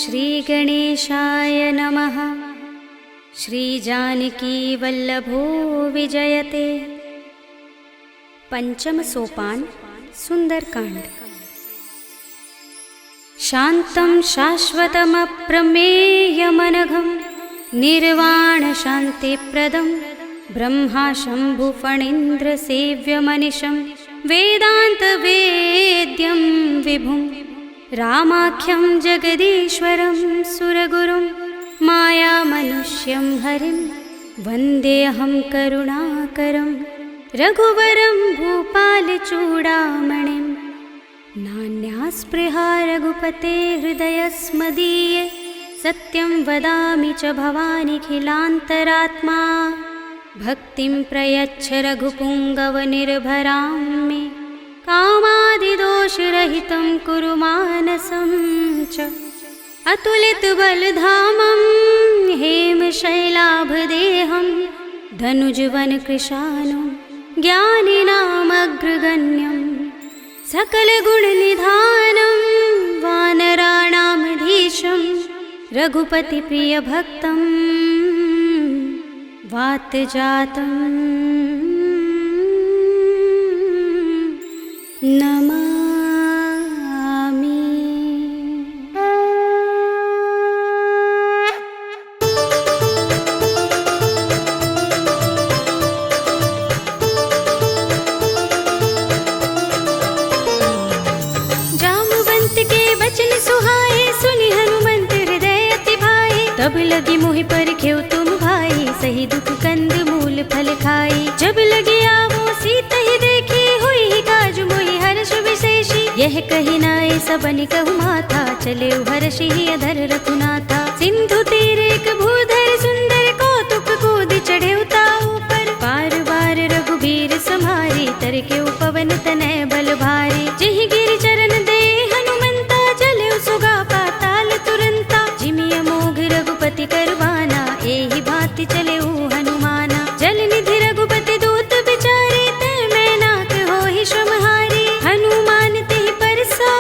श्रीगणेशाय नमः। श्रीजानकीवल्लभो विजयते। पंचम सोपान सुंदरकांड। शान्तं शाश्वतमप्रमेयमनघं निर्वाणशान्तिप्रदं ब्रह्मा शम्भुफणीन्द्रसेव्यमनिशं वेदान्तवेद्यं विभुं रामाख्यं जगदीश्वरं सुरगुरुं मायामनुष्यं हरिं वन्देऽहं करुणाकरं रघुवरं भूपालचूडामणिं। नान्यास्पृहा रघुपते हृदयस्मदीये सत्यं वदामि च भवानिखिलान्तरात्मा। भक्तिं प्रयच्छ रघुपुङ्गवनिर्भरां मे कामादिदोषरहितं कुरु मानसं च। अतुलितबलधामं हेमशैलाभदेहं धनुजवनकृशानं ज्ञानिनामग्रगण्यं सकलगुणनिधानं वानराणामधीशं रघुपतिप्रियभक्तं वातजातं नमामि। जामवंत के वचन सुहाए सुनि हनुमंत हृदय अति भाए। तब लगी मोहि परखेउ तुम भाई सही दुख कंद मूल फल खाई। जब लगी आवो सीत ही देखी हुई काज मोहि हर्ष विशेषी। यह कही नाय सबन कहु माथा चले हर्षि अधर रघुनाथा। सिंधु तीर एक भूधर सुंदर कौतुक कूद चढ़े ताऊ पर। बार बार रघुबीर सम्हारी तर के पवन तनय बल भारी। जिहि गिरि चरण दे हनुमंता चले सुगा पाताल तुरंता। जिमिय मोघ रघुपति करवाना एहि भांति चले हनुमाना। जल निधि रघुपति दूत बिचारे ते मैं नाक होहि श्रमहारी। हनुमान तेहि परसा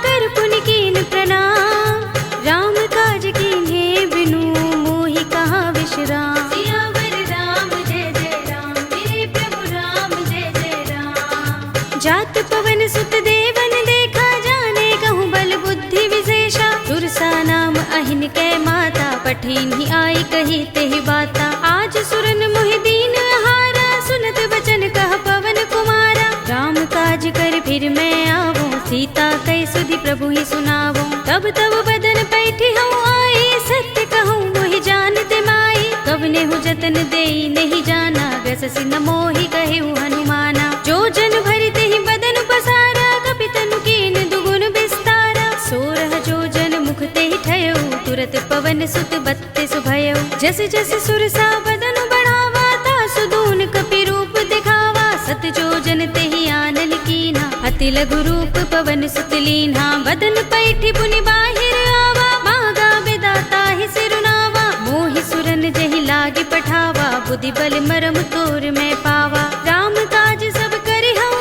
कर पुनि कीन प्रणाम। राम काज कीन्हे बिनु मोहि कहाँ विश्राम। सियावर राम जय जय राम मेरे प्रभु राम जय जय राम। जात पवन सुत देवन देखा जाने कहूँ बल बुद्धि विशेषा। सुरसा नाम अहिन कै माता पठीन ही आई कही तेहि बाता। आज सुरन मोहि दीन आहारा सुनत बचन कह पवन कुमारा। राम काज कर फिर मैं आवो सीता कै सुधि प्रभु ही सुनावो। तब तब बदन पैठी हूँ आई सत्य कहूँ मोहि जानते माई। कवने हूँ जतन देई नहीं जाना व्यससि न मोहि कहु हनुमाना। जो जन भरते ही बदन पसारा कपितनु कीन दुगुन विस्तारा। सोरह जो जन मुख ते ही ठयो तुरत पवन सुत बत्तीस भयो। जस जस सुरसा बदन बढ़ावा तासु दून कपि रूप दिखावा। सत जो जन ते ही आनन कीन्हा अति लघु रूप पवन सुत लीन्हा। बदन पैठी पुनि बाहिर आवा मागा विदाता ही सिरुनावा। मोहि सुरन जहि लागे पठावा बुद्धि बल मरम तोर मैं पावा। राम काज सब करि हूँ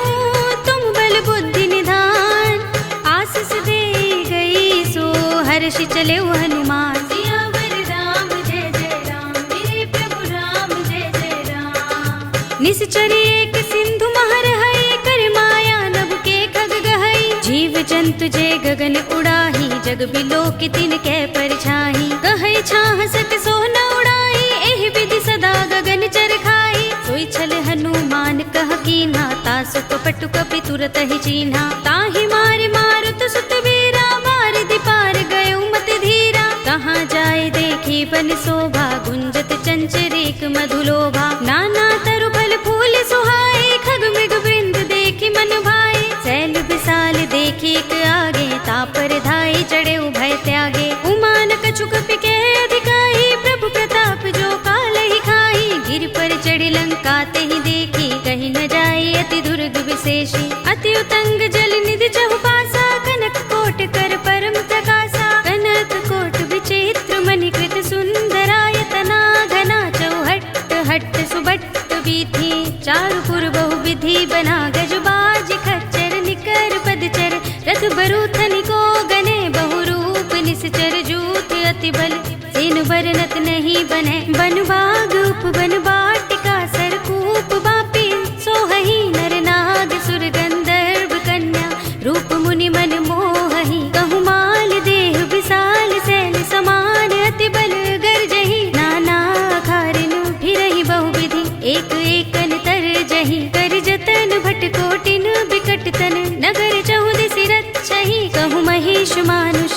तुम बल बुद्धि निधान। आशीष दे गई सो हर्षि चले हनुमान। सियावर राम जय जय राम मेरे प्रभु राम जय जय राम। निश्चरी एक सिंधु महर है कर माया नभ के खग गहई। जीव जंतु जे गगन उड़ाही जग बिलो की तिन कै परछाई। कहै छाह सक सो न उड़ाई एहि विधि सदा गगन चर खाई। सोई छल हनुमान कह कीन्हा तासु कपटु कपि तुरत ही चीन्हा। ताहि मारि मारुत सुत वीरा बारिधि पार गयो मत धीरा। कहाँ जाए देखी बन शोभा गुंजत चंचरीक मधुलोभा। नाना तरु फल फूल सुहाए खग मृग वृंद देखी मन भाए। सैल विशाल देखी एक आगे तापर धाई चढ़े उभय त्यागे। उमान कछु कपि के अधिकाई प्रभु प्रताप जो काल ही खाई। गिर पर चढ़ी लंका ते ही देखी कहीं न जाए अति दुर्ग विशेषी। अति उतंग जल निधि चहुपासा कनक कोट कर परम प्रकाशा। कनक कोट विचित्र मणिकृत सुंदरायतना घना चौहट्ट हट्ट सुबट्ट बीथी। चारुपुर बहु विधि बना गजबाज खच्चर निकर पदचर। रथ बरूथन को गने बहुरूप निस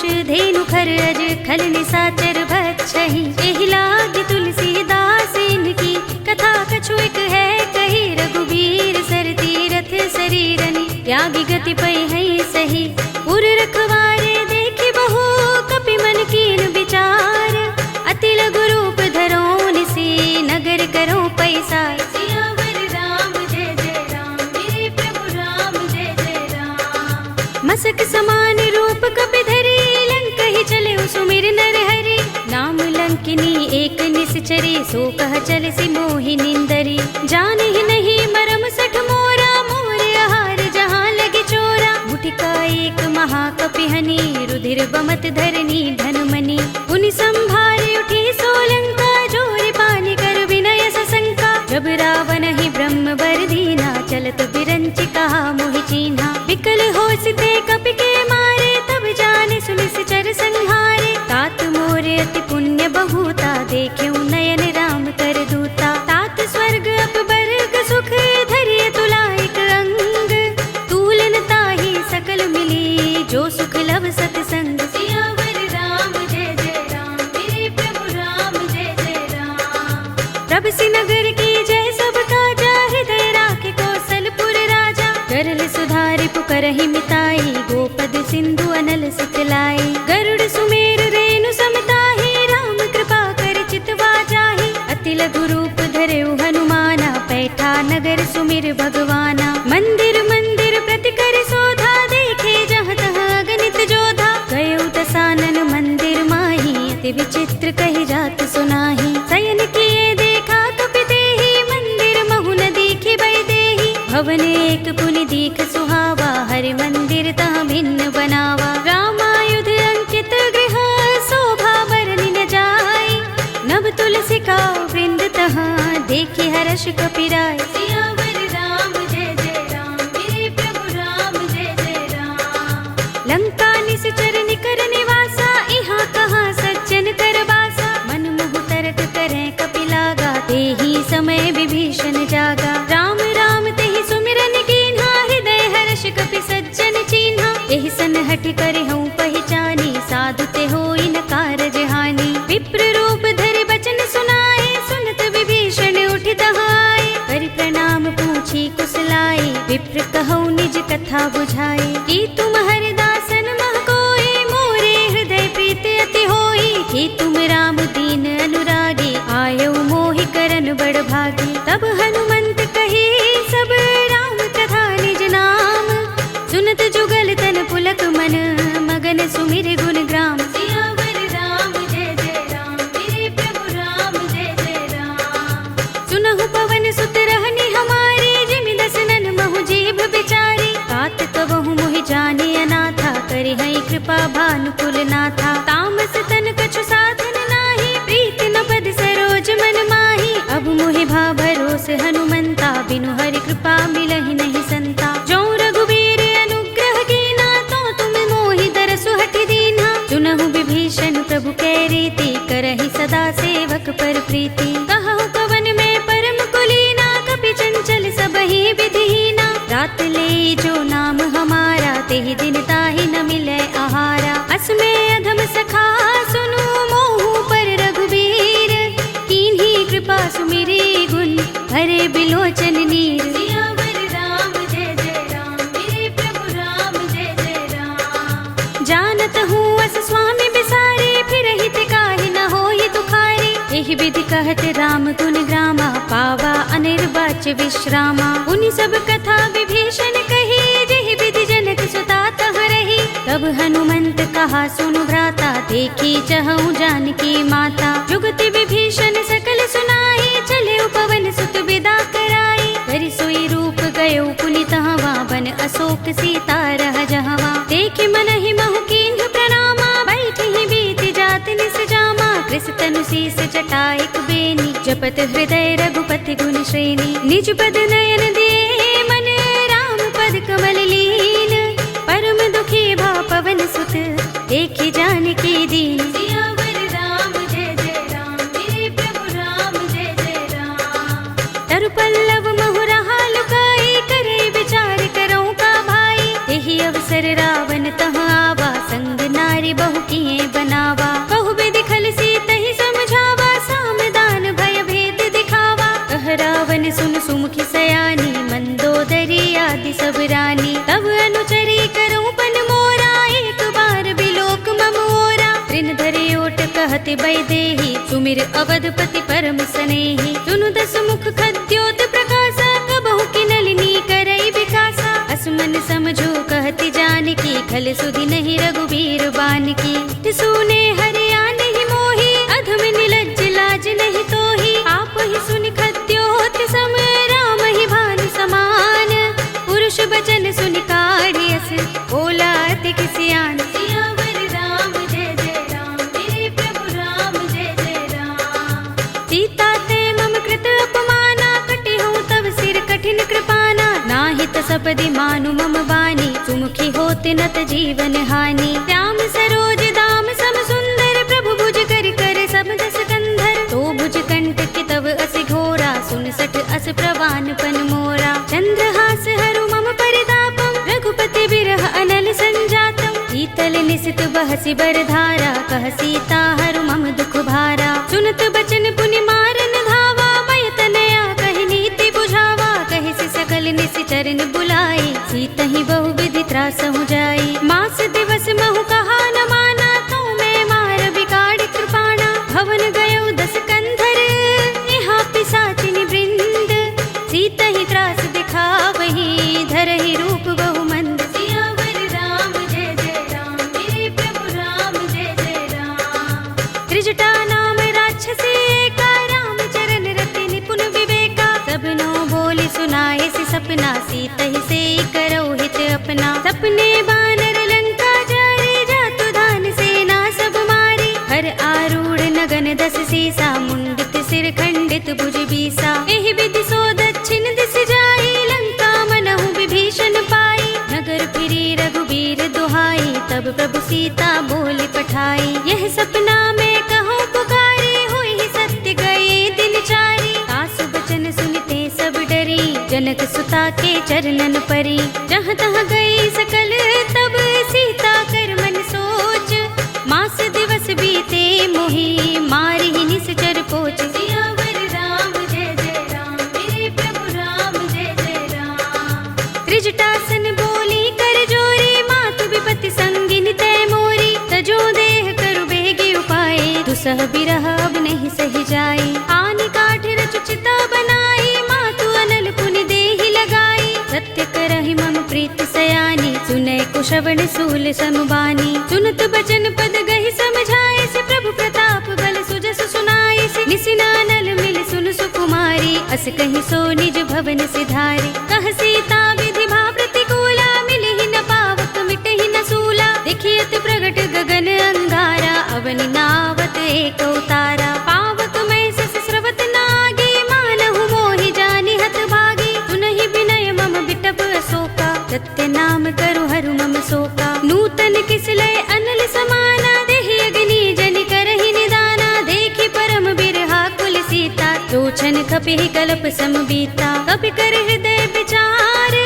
कुश धेनु खर अज खल निसाचर भक्षहि। एहि लागी तुलसीदास इनकी कथा कछु एक है कही। रघुबीर सर तीरथ शरीरनि त्यागी गति पै है सही। पुर रखवारे देखि बहु कपि मन कीन विचार। अति लघु रूप धरो निसी नगर करो पैसार। सियावर राम जय जय राम मेरे प्रभु राम जय जय राम। मसक समान रूप कपि धरी लंक ही चले सुमिर नर हरि। नाम लंकिनी एक निश्चरी सो कह चल सी मोहि निंदरी। जान ही नहीं मरम सठ मोरा मोर आहार जहाँ लगी चोरा। मुठिका एक महाकपि हनि रुधिर बमत धरनी धनमनि। पुनि संभारे उठी सोलंका जोरि पानी कर विनय सशंका। जब रावण ही ब्रह्म बर दीना चलत बिरंचि कहा मोहि चीन्हा। विकल होसिते कपि के मारे तब जाने सुनिश्चर संहारे। तात मोरे अति पुण्य बहुता देखेउ नयन राम कर दूता। तात स्वर्ग अपबर्ग सुख धरिय तुलाइक अंग। तूलन ताहि सकल मिली जो सुख लव सतसंग। सियावर राम जय जय राम मेरे प्रभु राम जय जय राम। प्रभ सिनगर की जय सब काजा हृदय राखे कौशलपुर राजा। गरल सुधारि पुकरहि मिताई गोपद सिंधु अनल सितलाई। गरुड़ सुमेर रेणु समताहि राम कृपा कर चितवा जाहि। अति लघु रूप धरेउ हनुमाना पैठा नगर सुमिर भगवाना। मंदिर मंदिर प्रति कर शोधा देखे जहाँ तहाँ अगणित जोधा। गयउ दसानन मंदिर माही अति विचित्र कही जात सुनाही। शयन किए देखा कपि तेहि मंदिर महु न दीखि बै देहि। भवन एक पुनि दीख सुहावा हरि मंदिर तहाँ भिन्न बनावा। रामायुध अंकित गृह शोभा बरनि न जाय। नव तुलसी का वृंद तहाँ देखि हर्ष कपि राय। सियावर राम जय जय राम मेरे प्रभु राम जय जय राम। लंका निश्चर निकर निवासा इहाँ कहाँ सज्जन कर बासा। मन मुह तरक करें कपि लागा तेहि समय विभीषण जागा। राम राम तेहि सुमिरन कीन्हा हृदय हर्ष कपि सज्जन चीन्हा। एहि सन हठ करे हूँ पहचानी साधु ते होई न कारज हानि। विप्र रूप धरि बचन सुनाए सुनत विभीषण उठि तहाय। करि प्रणाम पूछी कुशलाई विप्र कहौ निज कथा बुझाई। कि तुम हरिदासन मह कोई मोरे हृदय प्रीति अति होई। कि तुम राम दीन अनुरागी आयौ मोहि करन बड़ भागी। तब हनुमंत कही सब राम कथा निज नाम। सुनत जुगल तन पुलक मन मगन सुमिर गुण ग्राम। सियावर राम जय जय राम मेरे प्रभु राम जय जय राम। सुनहु पवन सुत रहनि हमारे जिमि दसनन महु जीभ बिचारी। तात कबहु मोहि जाने अनाथा करि हई कृपा भानुकुल नाथा। तामस तन कछु साधन नाही प्रीति न पद सरोज मन माही। अब मोहि भा भरोस हनुमंता बिनु हरि कृपा मिलहि नहीं संता। जो रघुबीर अनुग्रह कीना तो तुम मोहि दरसु हठि दीन्हा। सुनहु विभीषण प्रभु कै रीति करहि सदा सेवक पर प्रीति। कहु कवन में परम कुलीना कपि चंचल सबहि विधिहीना। रात ले जो नाम हमारा तेहि दिन ताहि न मिलै आहारा। असमय अधम सखा सुनु मोहु पर रघुबीर। कीन्ही कृपा सुमिरी गुण हरे बिलोचन नीर। सियावर राम जय जय राम मेरे प्रभु राम जय जय राम। जानत हूँ अस स्वामी बिसारे फिर हित काहि न होई दुखारी। एहि विधि कहत राम गुण ग्रामा पावा अनिर्वाच्य विश्रामा। उनि सब कथा विभीषण कही जेहि विधि जनक सुता तहाँ रही। तब हनुमंत कहा सुनु भ्राता देखी चहु जानकी माता। जुगति विभीषण सकल सुनाई चले पवन सुत विदा कराई। करि सोई रूप गयो पुनि तहवा बन अशोक सीता रह जहवा। देखि मनहि महु कीन्ह प्रणामा बैठि बीत जात निस जामा। कृष तनु शीस जटाइक बेनी जपत हृदय रघुपति गुण श्रेणी। निज पद नयन दिए मन राम पद कमल लीन। परम दुखी भा पवन सुत देखि जानकी दीन। सियावर राम जय जय राम मेरे प्रभु राम जय जय राम। तरु पल्लव महु रहा लुकाई करे विचार करौ का भाई। तेहि अवसर रावण तहाँ आवा संग नारी भाई बहु किए बनावा, बहु विधि खलसी तही समझावा, सामदान भय भेद दिखावा। कह रावण सुन सुमुखी सयानी, मंदोदरी आदि सब रानी। तब अनुचरी करूं पन मोरा, एक बार बिलोक मम ओरा। तृण धरे ओट कहते बैदेही, सुमिर अवधपति परम स्नेही। सुनु दस मुख खद्योत प्रकाशा, कबहु की नलिनी करई विकासा। असमन समझो कहती जानकी, खल सुधि नहीं रघुबीर बानकी। सुने हरिया नहीं मोही, अधम निलज्ज लाज नहीं तोही। आप ही सुन खद्योत सम, राम ही भानु समान। पुरुष बचन सुन काढ़ियस, बोला अति किसियान। सियावर राम जय जय राम, मेरे प्रभु राम जय जय राम। सीता ते मम कृत अपमाना, कटे हूँ तब सिर कठिन कृपाना। नाहित सपदि मानु मम बानी, सुमुखी होत नत जीवन हानि। श्याम सरोज दाम सम सुंदर, प्रभु भुज कर कर सब दस कंधर। तो भुज कंठ की तव अस घोरा, सुन सठ अस प्रवान पन मोरा। चंद्रहास हरु मम परितापम, रघुपति बिरह अनल संजातम। शीतल निसित बहसि बरधारा, कह सीता हरु मम दुख भारा। सुनत बचन पुनि मारन धावा, मय तनया कहि नीति बुझावा। कहि से सकल निशिचरन बुलाई, सीतहि बहु विधि त्रासहु जाई। मास दिवस महु कहा न माना, तो मैं मार बिगाड़ कृपाणा। भवन गयो दस कंधर, यहाँ पिशाचिनी वृंद। सीतहि त्रास दिखावही, धरहि रूप बहु मंद। सियावर राम जय जय राम, मेरे प्रभु राम जय जय राम। त्रिजटा नाम राक्षसी एका, राम चरण रति निपुण विवेका। सबनो बोली सुनाए सि सपना, सीतहि से करौ हित अपना। सपने बानर लंका जारे, जातु धान सेना सब मारी। हर आरूढ़ नगन दस सीसा, मुंडित सिर खंडित भुज बीसा। एहि विधि सो दक्षिण दिस जाई, लंका मनहु विभीषण पाई। नगर फिरी रघुबीर दुहाई, तब प्रभु सीता बोली पठाई। यह सपना में कहो पुकारी, होई ही सत्य गए दिन चारी। सासु बचन सुनते सब डरी, जनक सुता के चरणन परी। जहाँ तहाँ गई सकल तब, सीता कर मन सोच। मास दिवस बीते मोही, मारी ही निश्चर पोच। सियावर राम जय जय राम, मेरे प्रभु राम जय जय राम। त्रिजटासन बोली कर जोरी, मातु विपत्ति संगिन तय मोरी। तजो देह करु बेगी उपाय, दुसह बिरह अब नहीं सही जाई। आनि काठ रचु चिता बनाई, मातु अनल पुनि देहि लगाई। सत्य करहि मम प्रीति सयानी, सुनै कुशवण सूल समबानी। सुनत बचन पद गहि समझाए से, प्रभु प्रताप बल सुजस सुनाए से। निसिनानल मिल सुन सुकुमारी, अस कहि सो निज भवन सिधारी। कह सीता विधि भा प्रतिकूला, मिलहि न पावक मिटहि न सूला। देखियत प्रगट गगन अंगारा, अवनि नावत एक उतारा। पावक में सस स्रवत नागी, मानहु मोहि जानि हत भागी। सुनहि विनय मम बिटप अशोका, सत्य नाम करु हरु मम शोका। नूतन किसलय अनल समाना, देहि अग्नि जनि करहि निदाना। देखि परम बिरहा कुल सीता, लोचन खपिहि कल्प सम बीता। कपि कर हृदय विचार,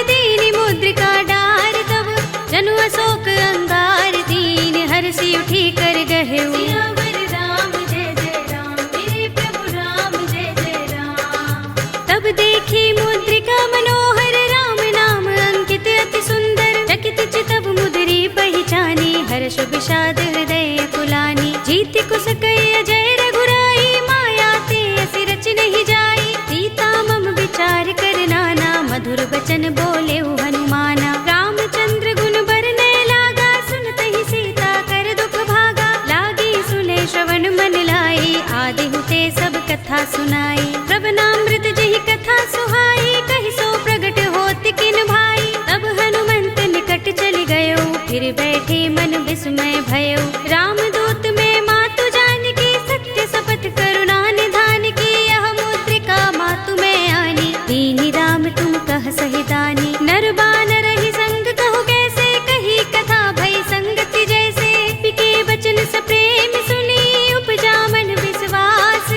दीनि मुद्रिका डार। तब जनु अशोक अंगार, दीन हरषि उठी कर गहेउ। सियावर राम जय जय राम, मेरे प्रभु राम जय जय राम। तब देखी मुद्रिका मनोहर, राम नाम अंकित अति सुंदर। चकित चितव मुद्री पहिचानी, हर्ष विषाद हृदय कुलानी। जीति कुस कई अजय रघुराई, माया ते असि रच नहीं जाई। सीता मम विचार कर नाना, मधुर बचन बोले हनुमाना। रामचंद्र गुण बरनै लागा, सुनत ही सीता कर दुख भागा। लागी सुने श्रवण मन लाई, आदि हुते सब कथा सुनाई। प्रभनामृत जहि कथा सुहाई, कहि सो प्रगट होत किन भाई। तब हनुमंत निकट चल गयो, फिर बैठे मन विस्मय भयो। रामदूत में मातु जानकी, सत्य शपथ करुणा निधान की। यह मुद्रिका मातु में आनी, दीनि राम तुम कह सही दानी। नर बानर ही संग कहु कैसे, कही कथा भई संगति जैसे। पिके बचन सप्रेम सुनी, उपजा मन विश्वास।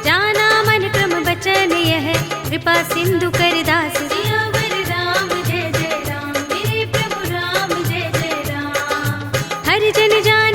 जाना मन क्रम बचन यह, कृपा सिंधु कर दास। सियावर राम जय जय राम, मेरे प्रभु राम जय जय राम। हर जन जान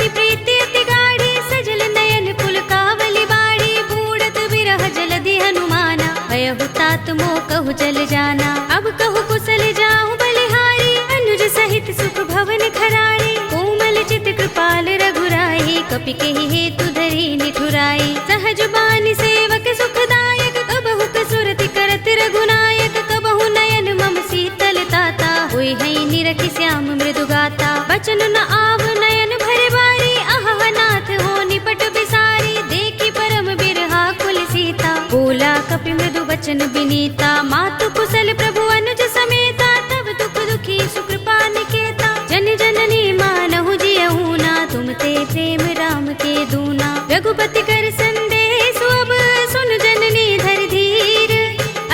भयहु तात मो कहु जल जाना। अब कहु कुशल जाऊं बलिहारी, अनुज सहित सुख भवन खरारी। कोमल चित कृपाल रघुराई, कपि केहि हेतु धरि निठुराई। सहज बानी सेवक सुखदायक, कबहु कसुरति करत रघुनायक। कबहु नयन मम शीतल ताता, होय है निरखि श्याम मृदु गाता। बचन न आव नयन भरे बारी, आहा नाथ हो निपट बिसारी। देखी परम बिरहा कुल सीता, बोला कपि मृदु बचन बिनीता। मातु कुशल प्रभु अनुज समेता, तब दुख दुखी सुकृपा निकेता। जन जननी मानहु जियहु ना, तुम ते प्रेम राम के दूना। रघुपति कर संदेश अब, सुन जननी धर धीर।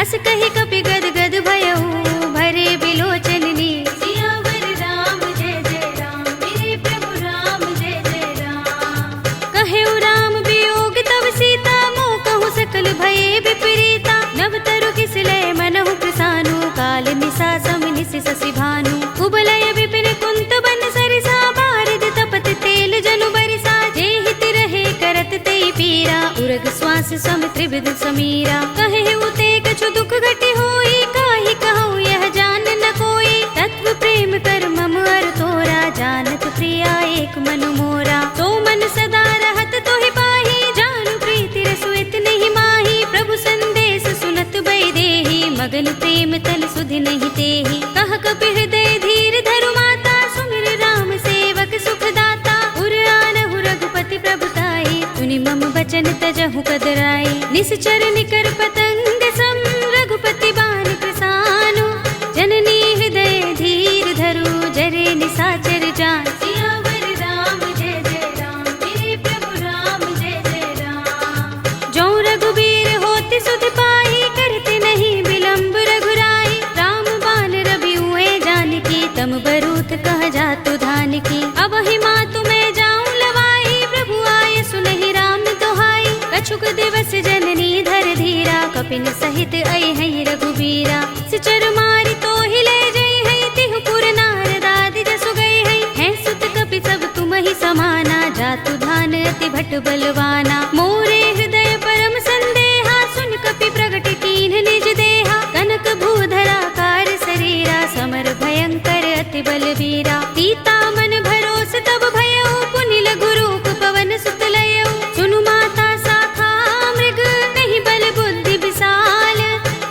अस कहि कपि गद गद भयहु, भरे बिलोचन नीर। सियावर राम जय जय राम, मेरे प्रभु राम जय जय राम। कहेउ राम वियोग तब सीता, मोह कहु सकल भये विपरीता। नव तरु किसलय मनहु कृसानु, काल निसा सम निस शशि भानु। कुबलय विपिन कुंत बन सरिसा, बारिद तपत तेल जनु बरिसा। जे हित रहे करत ते पीरा, उरग श्वास सम त्रिविध समीरा। कहेउ ते कछु दुख घटी होई, काहि कहूँ यह जान न कोई। तत्व प्रेम कर मम अर तोरा, जानत प्रिया एक मन मोरा। तो मन सदा रहत तोहि पाही, जानु प्रीति रसुइत नहीं माही। प्रभु संदेश सुनत बै देहि, मगन प्रेम तल सुधि नहीं तेहि। कह कपि हृदय धीर धरु माता, सुमिर राम सेवक सुख दाता। उर आनहु रघुपति प्रभुताई, सुनि मम बचन तजहु कदराई। निश्चर निकर पतंग सम, रघुपति बान कृसानु। जननी हृदय धीर धरु, जरे निसाचर जान। सियावर राम जय जय राम, मेरे प्रभु राम जय जय राम। जो रघुबीर होति सुध पाई, करते नहीं विलंब रघुराई। राम बान रवि हुए जानकी, तम बरूथ कह जातु धान की। अब ही मातु मैं जाऊं लवाई, प्रभु आए सुनहि राम दोहाई। कछुक दिवस जननी धर धीरा, कपिन सहित आई है रघुबीरा। सिचर मारी तो हिले जई है, तिहु पुर नारद आदि जसु गई है। सुत कपि सब तुम ही समाना, जातु धान अति भट बलवाना। मोरे हृदय परम संदेहा, सुन कपि प्रगट कीन्ह निज देहा। कनक भूधरा कार शरीरा, समर भयंकर अति बलवीरा। सीता मन भरोस तब भयउ, पुनि लघु रूप पवन सुत लयउ। सुनु माता साखा मृग, नहीं बल बुद्धि विशाल।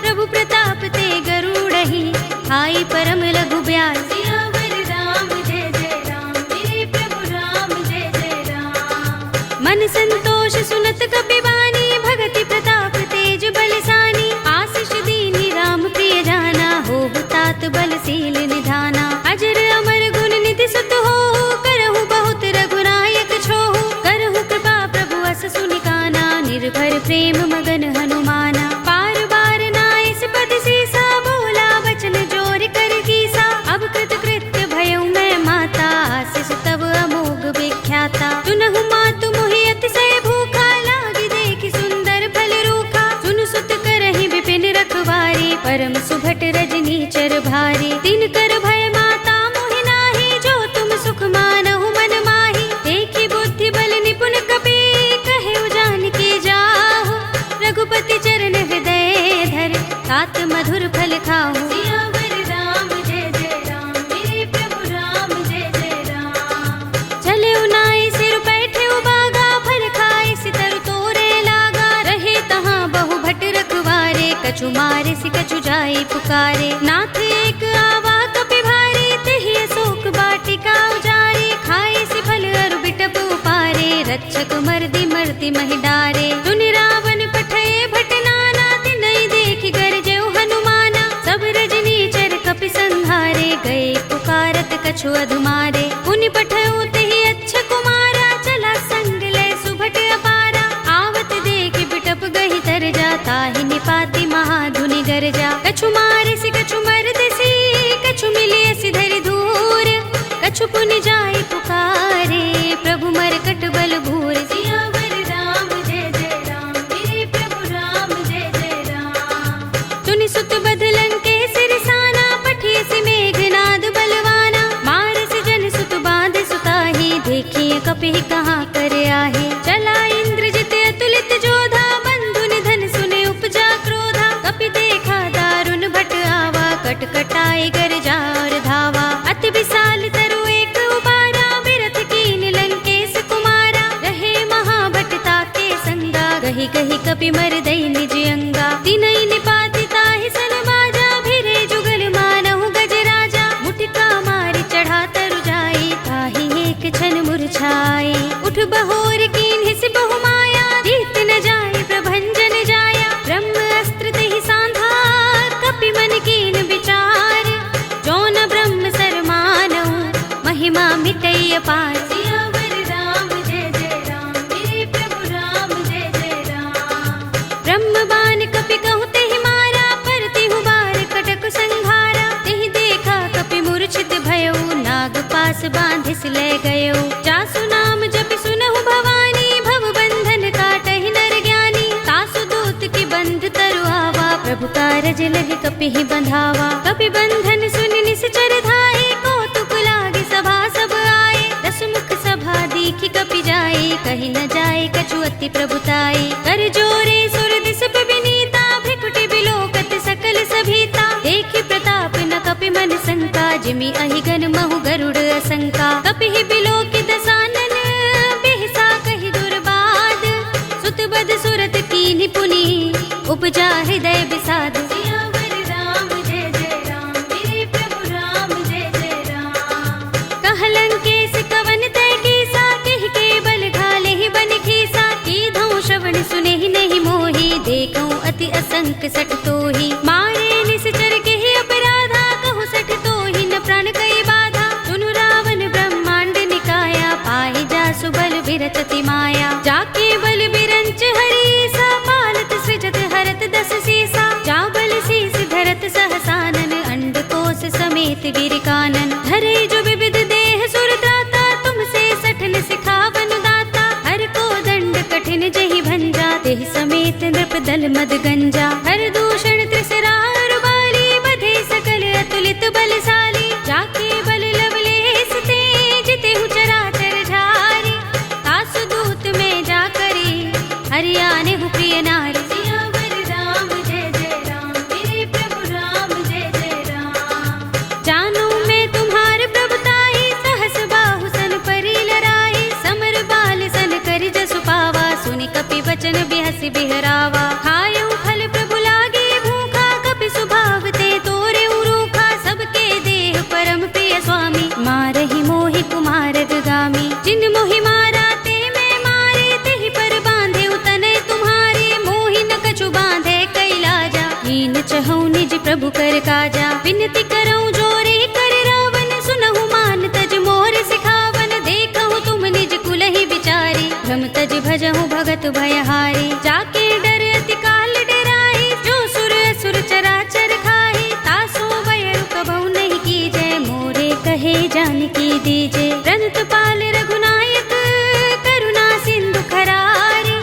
प्रभु प्रताप ते गरुड़हि, हाई परम लघु ब्याल। सियावर राम जय जय राम, मेरे प्रभु राम जय जय राम। मन संतोष सुनत कपि बानी, भगति प्रताप तेज बलसानी। आशीष दीनी राम प्रिय जाना, होहु तात बलशील निधाना। अजर अमर गुण निधि सुत होहु, करहु बहुत रघुनायक छोहु। करहु कृपा प्रभु अस सुनि काना, निर्भर प्रेम मगन हनुमाना। पार बार नाइस पद सीसा, बोला बचन जोर कर कीसा। अब कृत कृत्य भयउ मैं माता, आशीष तब अमोघ विख्याता। सुनहु मातु मोहि अतिशय भूखा, लागी देखि सुंदर फल रूखा। सुन सुत करहि विपिन रखवारी, परम सुभट रजनी चर भारी। दिन कर भय माता मोहि नाही, जो तुम सुख मानहु मन माही। देखि बुद्धि बल निपुण कपि, कहेउ जानकी जाहु। रघुपति चरण हृदय धर, तात मधुर फल खाहु। सियावर राम जय जय राम, मेरे प्रभु राम जय जय राम। चलेउ नाई सिर बैठे बागा, फल खाए सितर तोरे लागा। रहे तहाँ बहु भट रखवारे, कछु मारे सि कछु जाई पुकारे। नाथ एक आवा कपि भारी, तेहि अशोक वाटिका उजारे। खाए सि फल अरु बिटप उपारे, रक्षक मर्दि मर्दि महि डारे। सुनि रावण पठये भट नाना, तिनहि देखि गरजेउ हनुमाना। सब रजनी चर कपि संहारे, गए पुकारत कछु अधुमारे। पुनि पठयउ तेहि अच्छ कुमारा, चला संग लय सुभट अपारा। आवत देखि बिटप गहि तर जा, ताहि निपाति महाधुनि गरजा। कछु मारे सि कछु मरदसी, कछु मिलिय सि धरि धूर। कछु पुनि जाई पुकारे, प्रभु मरकट बल भूर। सियावर राम जय जय राम, मेरे प्रभु राम जय जय राम। तुनि सुत बदलन के सिरसाना, पठिय सि मेघनाद बलवाना। मारस जन सुत बांध सुताही, देखिए कपि कहाँ कर आहे। चला इंद्रजित अतुलित जोधा, बंधु निधन सुने उपजा क्रोधा। कपि कपि मर दई निज अंगा। तिनई निपाति ताहि सन बाजा, भिरे जुगल मानहु गज राजा। मुठिका मारि चढ़ा तरु जाई, ताहि एक क्षण मुरझाई। उठ बहोर कीन्हि सि बहु माया, दीत न जाय प्रभंजन जाया। ब्रह्म अस्त्र तेहि सांधा, कपि मन कीन विचार। जौन ब्रह्म सर मानहु, महिमा मिटई अपार। सियावर राम जय जय राम, मेरे प्रभु राम जय जय राम। ब्रह्म बाण कपि कहु तेहि मारा, परतिहु बार कटक संघारा। तेहि देखा कपि मूर्छित भयउ, नाग पास बांधिस ले गयउ। जासु नाम जपि सुनहु भवानी, भव बंधन काटहि नर ज्ञानी। तासु दूत की बंध तरु आवा, प्रभु कारज लगे कपिहि बंधावा। कपि बंधन सुनि निश्चर धाये, कौतुक लागे सभा सब आए। दस मुख सभा दीखि कपि जाए, कहि न जाए कछु अति प्रभुताई। कर जोरे सुर दिस विनीता, भ्रिकुटि बिलोकत सकल सभीता। देखि प्रताप न कपि मन शंका, जिमि अहिगन महु गरुड़ असंका। कपिहि बिलोकि दसानन, बिहसा कहि दुर्बाद। सुत बद सुरत कीन्हि पुनि, उपजा हृदय विषाद। सियावर राम जय जय राम, मेरे प्रभु राम जय जय राम। कहलंकेश कवन तै कीसा, कहि के बल घाले ही बन खीसा। कीधौ श्रवण सुनेहि नहीं मोहि, देखौ अति असंक सठ तोहि। मारे निश्चर केहि अपराधा, कहु सठ तोहि न प्राण कई बाधा। सुनु रावण ब्रह्मांड निकाया, पाहि जासु बल बिरत अति माया। जाके बल बिरंच हरीसा, पालत सृजत हरत दस सीसा। जा बल शीस धरत सहसानन, अंडकोश समेत गिर कानन। धरे जो विविध देह सुर त्राता, तुमसे सठन सिखावन दाता। हर को दंड कठिन जहि भंजा, तेहि समेत नृप दल मद गंजा। हर दूषण त्रिसरार बाली, बधे सकल अतुलित बलशाली। जाके बल लवलेस ते, जितेहु चराचर झारी। तासु दूत में जा करी, हरियाने हु प्रिय नारी। सियावर राम जय जय राम, मेरे प्रभु राम जय जय राम। जानो मैं तुम्हार प्रभुताई, सहस बाहु सन परि लराई। समर बाल सन करि जसु पावा, सुनि कपि वचन बिहसि बिहरावा। खायउ फल प्रभु लागे भूखा, कपि स्वभाव ते तोरे रूखा। सबके देह परम प्रिय स्वामी, मारहि मोहि कुमार गामी। जिन मोहि मारा ते मैं मारे, तेहि पर बांधे तनय तुम्हारे। मोहि न कछु बांधे कैलाजा, हीन चहु निज प्रभु कर काजा। विनती करऊं जोरे कर रावण, सुनहु मान तज मोर सिखावन। देखहु तुम निज कुलहि विचारी, भ्रम तज भजहु भगत भयहारी। जाके डर अति काल डराई, जो सुर असुर चराचर खाई। तासो वैर कबहु नहीं कीजै, मोरे कहे जानकी दीजे। रंत पाल रघुनायक, करुणा सिंधु खरारी।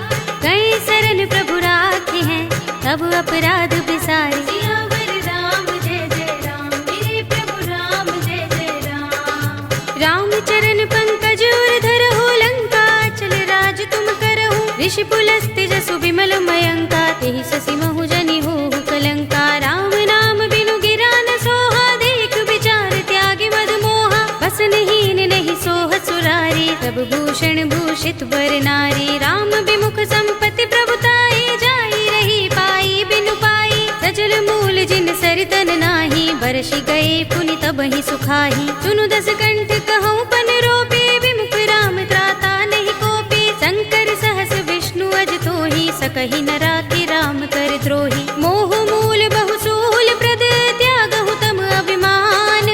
कई शरण प्रभु राखे हैं, तब अपराध बिसारी। सियावर राम जय जय राम, मेरे प्रभु राम जय जय राम। राम चरण पंकज उर धरहु, लंका चल राज तुम करहु। ऋषि पुलस्त्य जसु विमल मयंका, तेहि शशि महु जनि होहु कलंका। राम नाम बिनु गिरा न सोहा, देख विचार त्यागी मद मोहा। बसनहीन नहीं सोह सुरारी, तब भूषण भूषित बर नारी। राम विमुख संपत्ति प्रभुताई, जाई रही पाई बिनु पाई। सजल मूल जिन सरितन नाही, बरसि गए पुनि तबहि सुखाही। सुनु दस कंठ कहूँ पन रोपी, विमुख राम त्राता नहीं कोपी। शंकर सहस विष्णु अज तोहि, सकहि न राखि राम कर द्रोही। मोह मूल बहुसूल प्रद, त्यागहु तम अभिमान।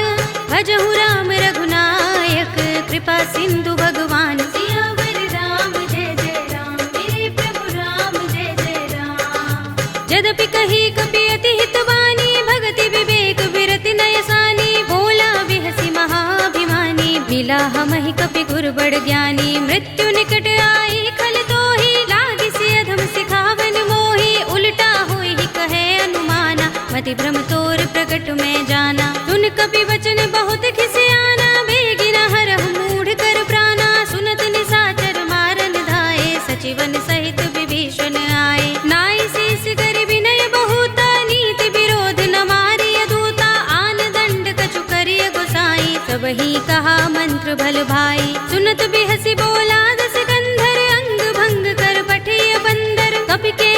भजहु राम रघुनायक, कृपा सिंधु भगवान। सियावर राम जय जय राम, मेरे प्रभु राम जय जय राम। यद्यपि कही कपि अति हितवानी, भगति विवेक बिरति नयसानी। बोला बिहसि महाभिमानी, मिला हमहि कपि गुर बड़ ज्ञानी। मृत्यु निकट आई खल तोहि, लागिसि अधम सिखावन मोहि। उल्टा होई कहे अनुमाना, मति भ्रम तोर प्रकट में जाना। सुन कपि वचन बहुत खिसियाना, बेगिन हरहु मूढ़ कर प्राणा। सुनत निशाचर मारन धाये, सचिवन सहित विभीषण आए। नाय शीस कर विनय बहुता, नीति विरोध न मारिय दूता। आन दंड कछु करिय गोसाई, सबहि कहा मंत्र भल भाई। सुनत बिहसि बोला दस कंधर, अंग भंग कर पठिय बंदर। कपि के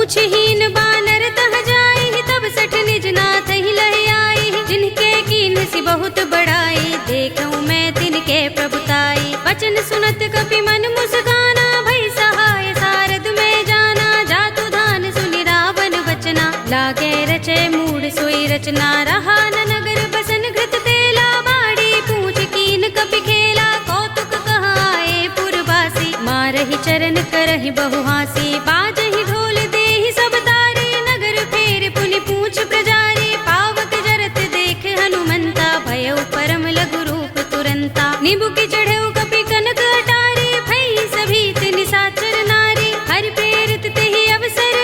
पूछहीन बानर तह जाई, तब सठ निज नाथ ही लह आई। जिनके कीन सी बहुत बड़ाई, देखूं मैं तिनके प्रभुताई। वचन सुनत कपि मन मुस्काना, भई सहाय सारद में जाना। जातु धान सुनि रावण वचना, लागे रचे मूड सोई रचना। रहा न नगर बसन घृत तेला, बाड़ी पूछ कीन कपि खेला। कौतुक कहाए पुरवासी, मारहि चरण करहि बहु हासी। बाजहि ढोल देहि सब तारी, नगर फेर पुनि पूछ प्रजारी। पावक जरत देख हनुमंता, भयउ परम लघु रूप तुरंता। निबुकि चढ़ऊ कपि कनक अटारी, भई सभीत निशाचर नारी। हरि प्रेरित तेहि अवसर,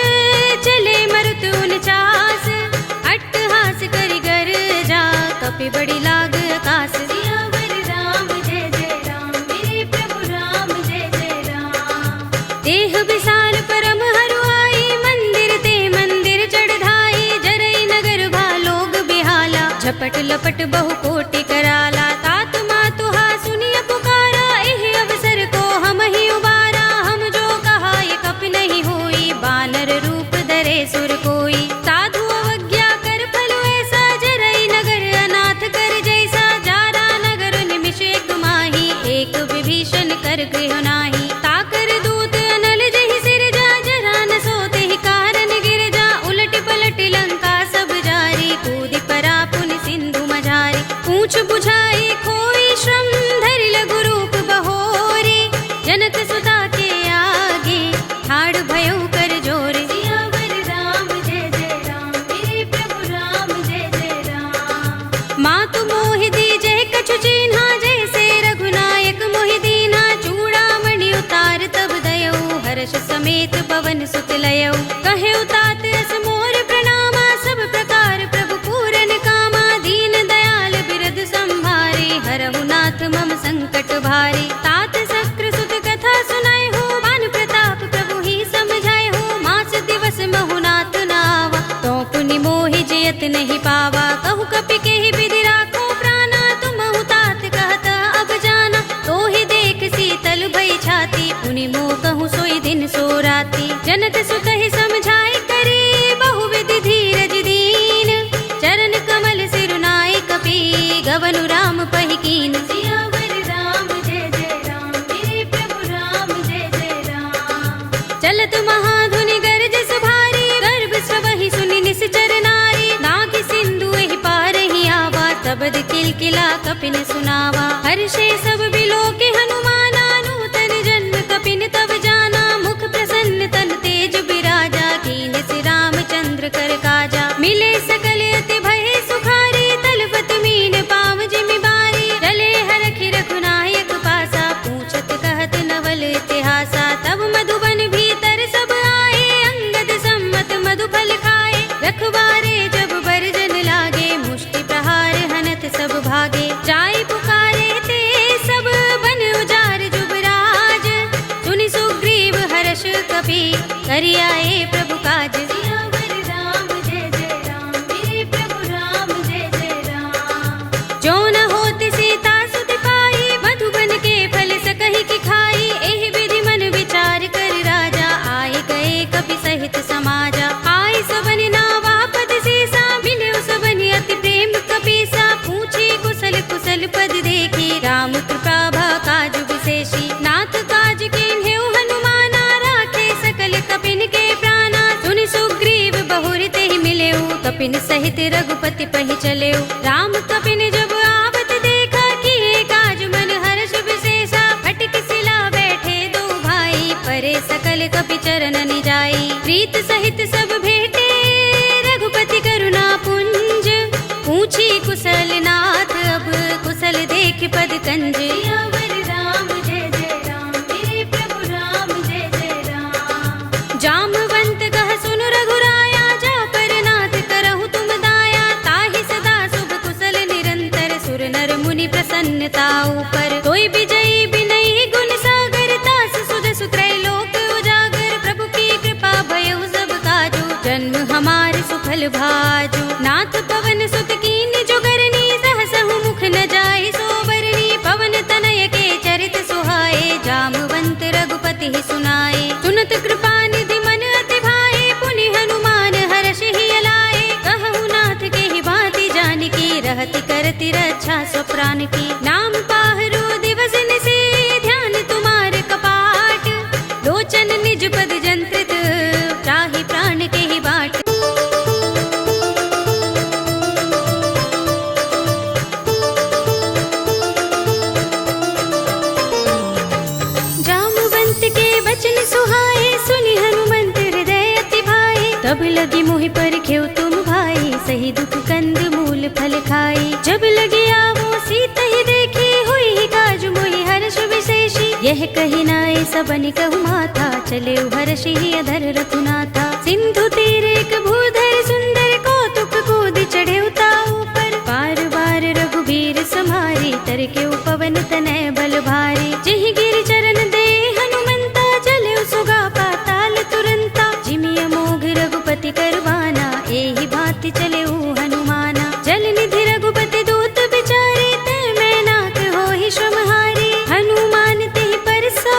चले मरुत 49। अट्टहास करि गर्जा, कपि बड़ी लाग आकाश। सियावर राम जय जय राम, मेरे प्रभु राम जय जय राम। देह विशाल परम हरुआई, मंदिर ते मंदिर चढ़ाई। जरई नगर भालोग बिहाला, झपट लपट बहु कोटि कराला। तात मातु हा सुनिय पुकारा, एहि अवसर को हम ही उबारा। हम जो कहा ये कपि नहीं होई, बानर रूप धरे सुर कोई। साधु अवज्ञा कर फल ऐसा, जरई नगर अनाथ कर जैसा। जारा नगर निमिष एक माही, एक विभीषण कर गृह नाही। ताकर दूत अनल जहि सिर जा, जरा न सोते ही कारण गिर जा। उलट पलट लंका सब जारी, कूदि परा पुनि सिंधु मझारी। पूछ बुझाई खोई श्रम, धरि लघु रूप बहोरी। जनक सुता के आगे, ठाड़ भयउ कर जोर। सियावर राम जय जय राम, मेरे प्रभु राम जय जय राम। मातु मोहि दीजहि कछु चिन्हा, जैसे रघुनायक मोहि दीन्हा। चूड़ामणि उतार तब दयऊ, हर्ष समेत पवन सुत लयऊ। कहे तात अस मोर प्रणामा, सब प्रकार प्रभु पूरन कामा। दीन दयाल बिरद संभारे, हरहु नाथ मम संकट भारी। तात शक्र सुत कथा सुनाए हो, बान प्रताप प्रभु ही समझाए हो। मास दिवस महु नाथ नावा, तो पुनि मोहि जयत नहीं पावा। कहु कपि केहि विधि राखो प्राणा, तुमहु तात कहत अब जाना। तो ही देख शीतल भई छाती, पुनि मोह कहूँ सोई दिन सो राती। जनक सुत ही समझाई करी, बहु विधि धीरज दीन। चरण कमल सिरुनाई कपि, गवनु राम पहि कीन। सियावर राम जय जय राम, मेरे प्रभु राम जय जय राम। चलत महाधुनि गरज सुभारी, गर्भ स्वहि सुनि निश्चर नारी। नाग सिंधु एहि पार ही आवा, तबद किलकिला कपिन सुनावा। हर्षे सब बिलोके हनुमाना, नूतन जन्म कपिन तब जाना। मुख प्रसन्न तन तेज बिराजा, कीन सि रामचंद्र कर काजा। मिले सकल अति भय सुखारी, तलवत मीन पाव जिमि बारी। रले हरखि रघुनायक पासा, पूछत कहत नवल इतिहासा। तब मधुबन भीतर सब आए, अंगद सम्मत मधु फल खाए। रखवारे जब बरजन लागे, मुष्टि प्रहार हनत सब भागे। जाय पुकारे ते सब बन उजार जुबराज। सुनि सुग्रीव हर्ष कपि, करि आए प्रभु काज। सियावर राम जय जय राम, मेरे प्रभु राम जय जय राम। जो न होत सीता सुत पाई, मधुबन के फल सकहि की खाई। एहि विधि मन विचार कर राजा, आए गए कपि सहित समाजा। आए सबनि नावा पद सीसा, मिलेउ सबनि अति प्रेम कपीसा। पूछी कुशल कुशल पद देखी, राम कृपा भा काज विशेषी। नाथ काज कीन्हेउ हनुमाना, राखे सकल कपिन के प्राणा। सुनि सुग्रीव बहुरि तेहि मिलेउ, कपिन सहित रघुपति पहि चलेउ। राम कपिन जब आवत देखा, किए काज मन हर्ष विशेषा। फटक सिला बैठे दो भाई, परे सकल कपि चरण निजाई। प्रीत सहित सब भेटे, रघुपति करुणा पुंज। पूछी कुशल नाथ, अब कुशल देख पद कंज। सियावर राम जय जय राम, मेरे प्रभु राम जय जय राम। जामवंत कह सुनु रघुराया, जा पर नाथ करहु तुम दाया। ताहि सदा शुभ कुशल निरंतर, सुर नर मुनि प्रसन्नता ऊपर। तोय विजयी बिनयी गुण सागर, तास सुजसु त्रैलोक उजागर। प्रभु की कृपा भयउ सब काजू, जन्म हमार सुफल भाजू। नाथ पवन सुत कीन्हि जो करनी, सहसहु मुख न जाय सो बरनी। पवन तनय के चरित सुहाए, जामवंत रघुपति ही सुनाए। सुनत कृपा निधि मन अति भाए, पुनि करती रक्षा स्वप्राण की। नाम पाहरो दिवस निशि ध्यान तुम्हारे कपाट, लोचन निज पद जंत्रित त्राहि प्राण के ही बाट। वचन सुहाए सुनि हनुमंत हृदय अति भाए, तब लगी मोहि परखेउ तुम भाई, सही दुख कंद मूल फल खाई। जब लगी आवो सीत ही देखी, हुई ही काज मोहि हर्ष विशेषी। यह कही नाय सबनि कहु माथा, चले हर्षि ही अधर रघुनाथा। सिंधु तीर एक भूधर सुंदर, कौतुक कूद चढ़े ताऊ पर। बार बार रघुबीर समारी, तरके पवन तनय बल भारी। जिहि गिरि चरण दे हनुमंता, चले सुगा पाताल तुरंता। जिमि अमोघ रघुपति करवाना, एहि भांति चले हनुमाना। जल निधि रघुपति दूत बिचारे, तै मैं नाक होहि श्रमहारी। हनुमान तेहि परसा,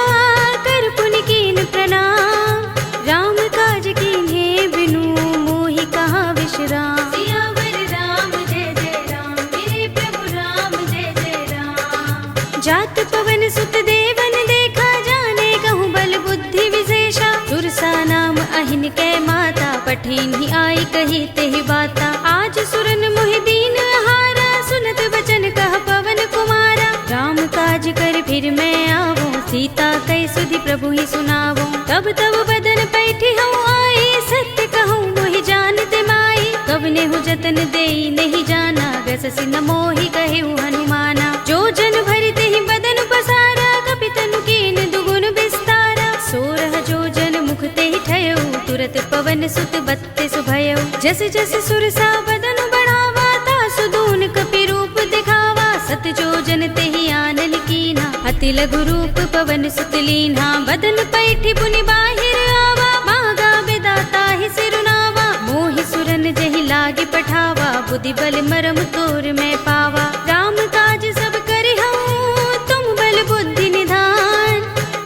कर पुनि कीन प्रणाम। राम काज कीन्हे बिनु, मोहि कहाँ विश्राम। सियावर राम जय जय राम, मेरे प्रभु राम जय जय राम। जात पवन सुत देवन देखा, जाने कहूँ बल बुद्धि विशेषा। सुरसा नाम अहिन कै माता, पठिन ही आई कही तेहि बाता। आज सुरन मोहि दीन हारा, सुनत बचन कह पवन कुमारा। राम काज कर फिर मैं आवो, सीता कई सुधि प्रभु ही सुनावो। तब तब बदन पैठी हूँ आई, सत्य कहूँ मोहि जानते माई। कवने हूँ जतन देई नहीं जाना, गससि न मोहि कहेउ हनुमाना। जो जन भरिते ही बदन पसारा, कपि तनु कीन दुगुन विस्तारा। सोरह जो जन मुख तेहि ठयउ, तुरत पवन सुत बत्तिस भयउ। जस जस सुरसा बदन बढ़ावा, तासु दून कपि रूप दिखावा। सत जो जन तेहि आनन कीन्हा, अति लघु रूप पवन सुत लीन्हा। बदन पैठी पुनि बाहिर आवा, मांगा बिदाता ही सिरुनावा। मोहि सुरन जहि लागे पठावा, बुद्धि बल मरम तोर मैं पावा। राम काज सब करिहउँ, तुम बल बुद्धि निधान।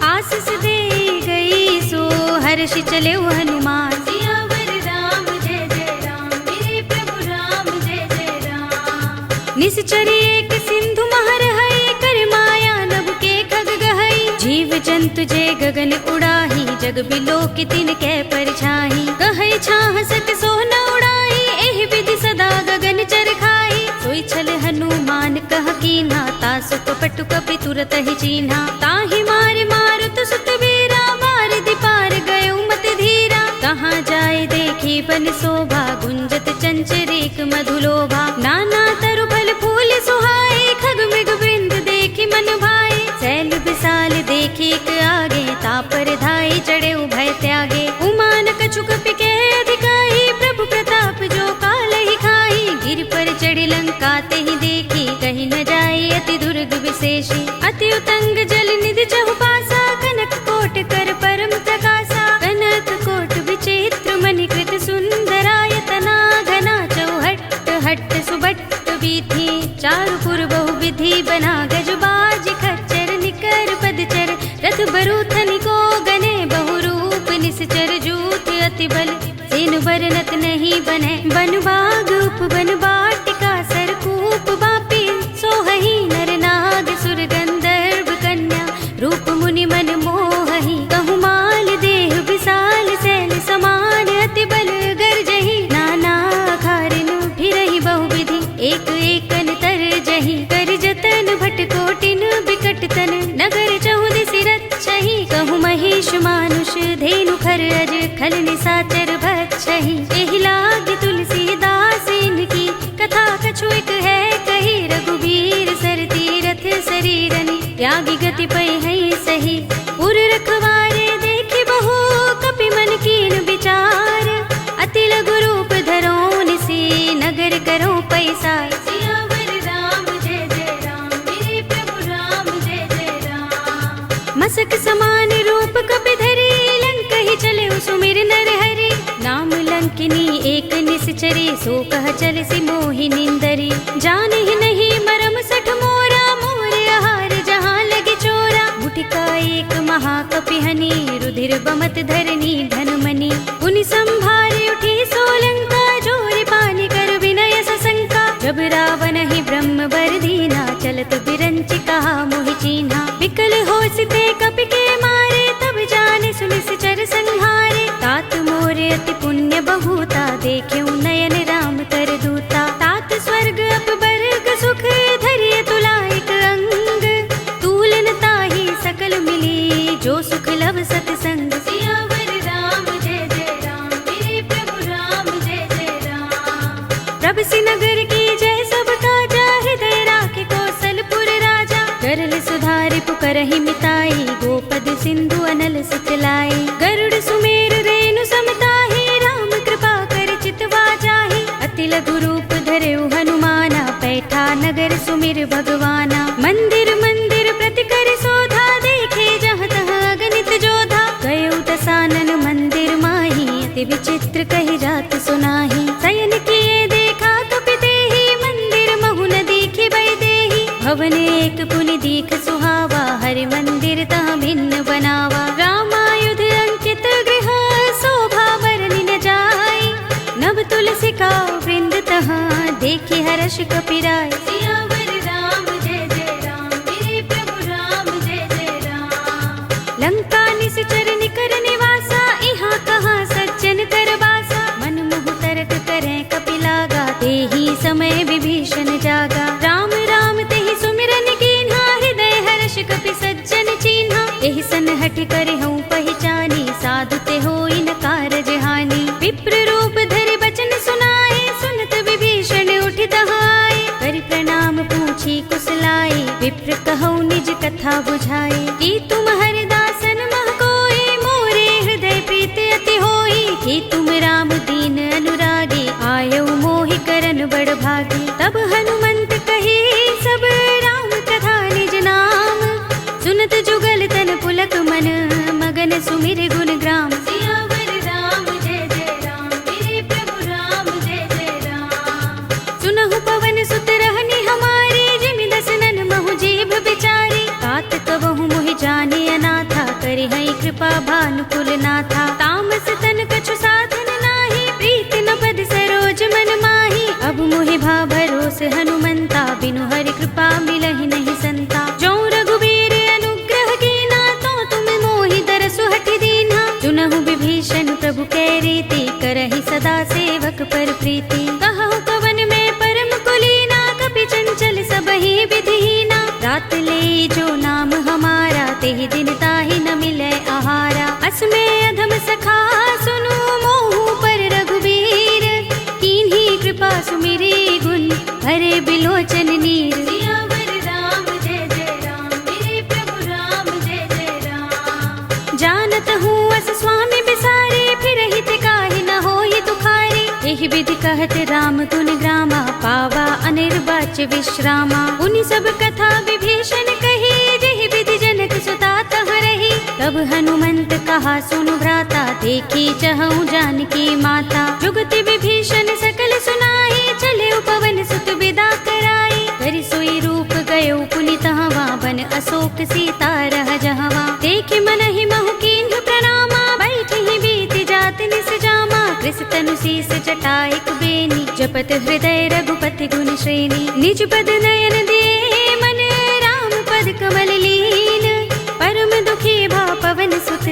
आशीष दे गई सो हर्षि चले हनुमान। सियावर राम जय जय राम, मेरे प्रभु राम जय जय राम। निश्चरी एक सिंधु महर हई, कर माया नभ के खग गहई। जीव जंतु जे गगन उड़ाही, जग बिलोक तिन कै परछाही। कहै छाह सक सो न उड़ाई, एहि विधि सदा गगन चर खाई। सोई छल हनुमान कह कीन्हा, तासु कपट कपि तुरत ही चीन्हा। ताहि मार मारुत सुत वीरा, मार दिपार गयो मत धीरा। कहाँ जाए देखी बन शोभा, गुंजत चंचरीक मधुलोभा। नाना तरु फल फूल सुहाए, खग मृग वृंद देखी मन भाए। सैल विशाल देखी एक आगे, तापर धाई चढ़े भय त्यागे। उमान कछु कपि के अधिकाई, प्रभु प्रताप जो काल ही खाई। गिर पर चढ़ी लंका तेहि देखी, कहीं न जाए अति दुर्ग विशेषी। अति उतंग जल निधि चहुपासा, कनक कोट कर परम प्रकाशा। कनक कोट विचित्र मणिकृत सुंदरायतना, घना चौहट्ट हट्ट सुबट्ट वीथि। चारुपुर बहुविधि बना, गजबाज खच्चर निकर पदचर। रथ बरूथनि को गने, बहुरूप निश्चर जूथ अति बल। सेन बरनत नहीं बने, बन बाग उपवन वाटिका। सरकूप बापी सोहहि, नर नाग सुर गंधर्व कन्या। रूप मुनि मन मोहहि, कहु माल देह विशाल। सैल समान अति बल गर्जहि, नाना खारिन फिरहि बहुविधि। एक एकन तर जहि, कर जतन भट कोटिन बिकट तन। नगर चहुदिसि रक्षहि, कहु महिष मानुष धेनु खर अज। खल निसाचर भक्षहि, एहि लागी तुलसीदास इनकी। कथा कछु एक है कही, रघुबीर सर तीरथ शरीरनि। त्यागी गति पै हई सही, उर रखवारे देखि बहु। कपि मन कीन विचार, अति लघु रूप धरो निसी। नगर करो पैसार। सियावर राम जय जय राम, मेरे प्रभु राम जय जय राम। मसक समान रूप कपि धरी, लंक ही चले सुमिर नर हरि। नाम लंकिनी एक निश्चरी, सो कह चल सी मोहि निंदरी। जान ही नहीं मरम सठ मोरा, मोर आहार जहाँ लगे चोरा। मुठिका एक महाकपिहनि, रुधिर बमत धरनी धनमणि। पुनि संभार उठी सोलंका, जोर पानी कर विनय सशंका। जब रावण ही ब्रह्म चलत बिरंच कहा मोहि चीन्हा। विकल होसते कपि के मारे तब जाने सुनि चर संहारे। तात मोरे अति पुण्य बहुता देख्यऊ नयन राम तर दूता। तात स्वर्ग अपबर्ग सुख धरिय तुलाइक अंग। तूलन ताहि सकल मिली जो सुख लव सतसंग। सियावर राम जय जय राम मेरे प्रभु राम जय जय राम। प्रभ सिनगर की जय सब काजा हृदय राखे कौशलपुर राजा। गरल सुधारि पुकरहि मिताई गोपद सिंधु अनल सुतलाई। गरुड़ सुमेर रेणु समताहि राम कृपा कर चितवा जाहि। अति लघु रूप धरेउ हनुमाना पैठा नगर सुमिर भगवाना। मंदिर मंदिर प्रति कर शोधा देखे जहाँ तहाँ अगणित जोधा। गयउ दसानन मंदिर माही अति विचित्र कहि जात सुनाही। शयन किए देखा कपि देहि मंदिर महु न दीखि बैदेहि। भवन एक पुनि दीख सुहावा हरि मंदिर तहाँ भिन्न बनावा। रामायुध अंकित गृह शोभा बरनि न जाय। नव तुलसी का वृंद तहाँ देखि हर्ष कपिराय। सियावर राम जय जय राम मेरे प्रभु राम जय जय राम। लंका निश्चर निकर निवासा इहाँ कहाँ सज्जन कर बासा। मन मोह तरक करें कपिलागा तेहि समय विभीषण जागा। राम राम तेहि सुमिरन कीन्हा हृदय हर्ष कपि सज्जन चीन्हा। एहि सन हठि करे हूँ पहचानी साधु ते होई न कारज हानि। विप्र रूप धरि बचन सुनाए सुनत विभीषण उठि तहाय। करि प्रणाम पूछी कुशलाई विप्र कहौ निज कथा बुझाई। कि तुम हरिदासन मह कोई मोरे हृदय प्रीति अति होई। कि तुम राम दीन अनुरागी आयौ मोहि करन बड़ भागी। तब हनुमंत कही सब राम कथा निज नाम। सुनत जुगल तन पुलक मन मगन सुमिर गुण ग्राम। सियावर राम जय जय राम मेरे प्रभु राम जय जय राम। सुनहु पवन सुत रहनी हमारी जिमि दसनन महु जीभ बिचारी। तात कबहु मोहि जाने अनाथा करि हई कृपा भानुकुल नाथा। तामस तन कछु साधन नाही प्रीति न पद सरोज मन माही। अब मोहि भा भरोस हनुमंता बिनु हरि कृपा मिलहि नहीं संता। जो रघुबीर अनुग्रह कीना तो तुम मोहि दरसु हठि दीन्हा। चुनहु विभीषण प्रभु कै रीति करहि सदा सेवक पर प्रीति। कहु कवन में परम कुलीना कपि चंचल सबहि विधिहीना। रात ले जो नाम हमारा तेहि दिन ताहि न मिलै आहारा। अस में अधम सखा सुनु मोहु पर रघुबीर। कीन्ही कृपा सुमिरी गुण हरे बिलोचन नीर। सियावर राम जय जय राम मेरे प्रभु राम जय जय राम। जानत हूँ अस स्वामी बिसारे फिर हित काहि न होई दुखारी। एहि विधि कहत राम गुण ग्रामा पावा अनिर्वाच्य विश्रामा। उनि सब कथा विभीषण कही जेहि विधि जनक सुता तहाँ रही। तब हनुमंत कहा सुनु भ्राता देखी चहु जानकी माता। जुगति विभीषण सकल सुनाई चले पवन सुत विदा कराई। करि सोई रूप गयो पुनि तहवा बन अशोक सीता रह जहवा। देखि मनहि महु कीन्ह प्रणामा बैठहि बीति जात निस जामा। कृस तनु शीस जटाइक बेनी जपत हृदय रघुपति गुण श्रेणी। निज पद नयन दिए मन राम पद कमल लीन। परम दुखी भा पवन सुत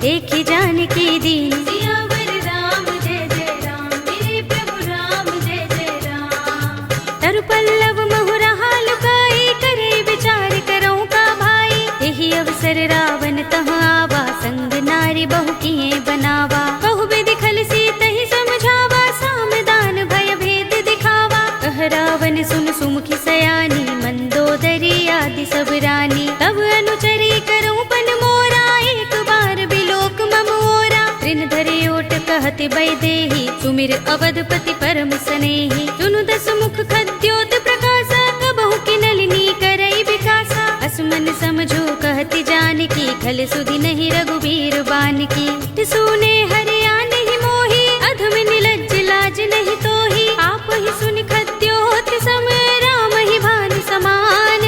देखि जानकी दीन। सियावर राम जय जय राम मेरे प्रभु राम जय जय राम। तरु पल्लव महु रहा लुकाई करे विचार करौ का भाई। एहि अवसर रावण तहाँ आवा संग नारी बहु किए बनावा। बहु विधि खल सीतहि समझावा सामदान भय भेद दिखावा। कह रावण सुन सुमुखी सयानी मंदोदरी आदि सब रानी। तब अनुचरी करौ पन मोरा एक बार बिलोक मम ओरा। तृण धरे ओट कहति बैदेहि सुमिर अवधपति परम स्नेही। सुनु दस मुख खद्योत प्रकाशा कबहु की नलिनी करई विकासा। असमन समझो कहति जानकी खल सुधि नहीं रघुबीर बानकी। सुने हरिया नहीं मोही अधम निलज्ज लाज नहीं तोही। आप ही सुन खद्योत सम राम ही भानु समान।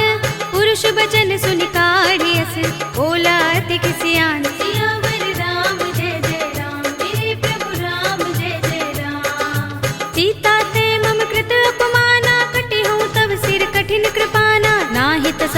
पुरुष बचन सुन काढ़ियस बोला अति किसियान। सियावर राम जय जय राम मेरे प्रभु राम जय जय राम। सीता ते मम कृत अपमाना कटि हूँ तब सिर कठिन कृपाना।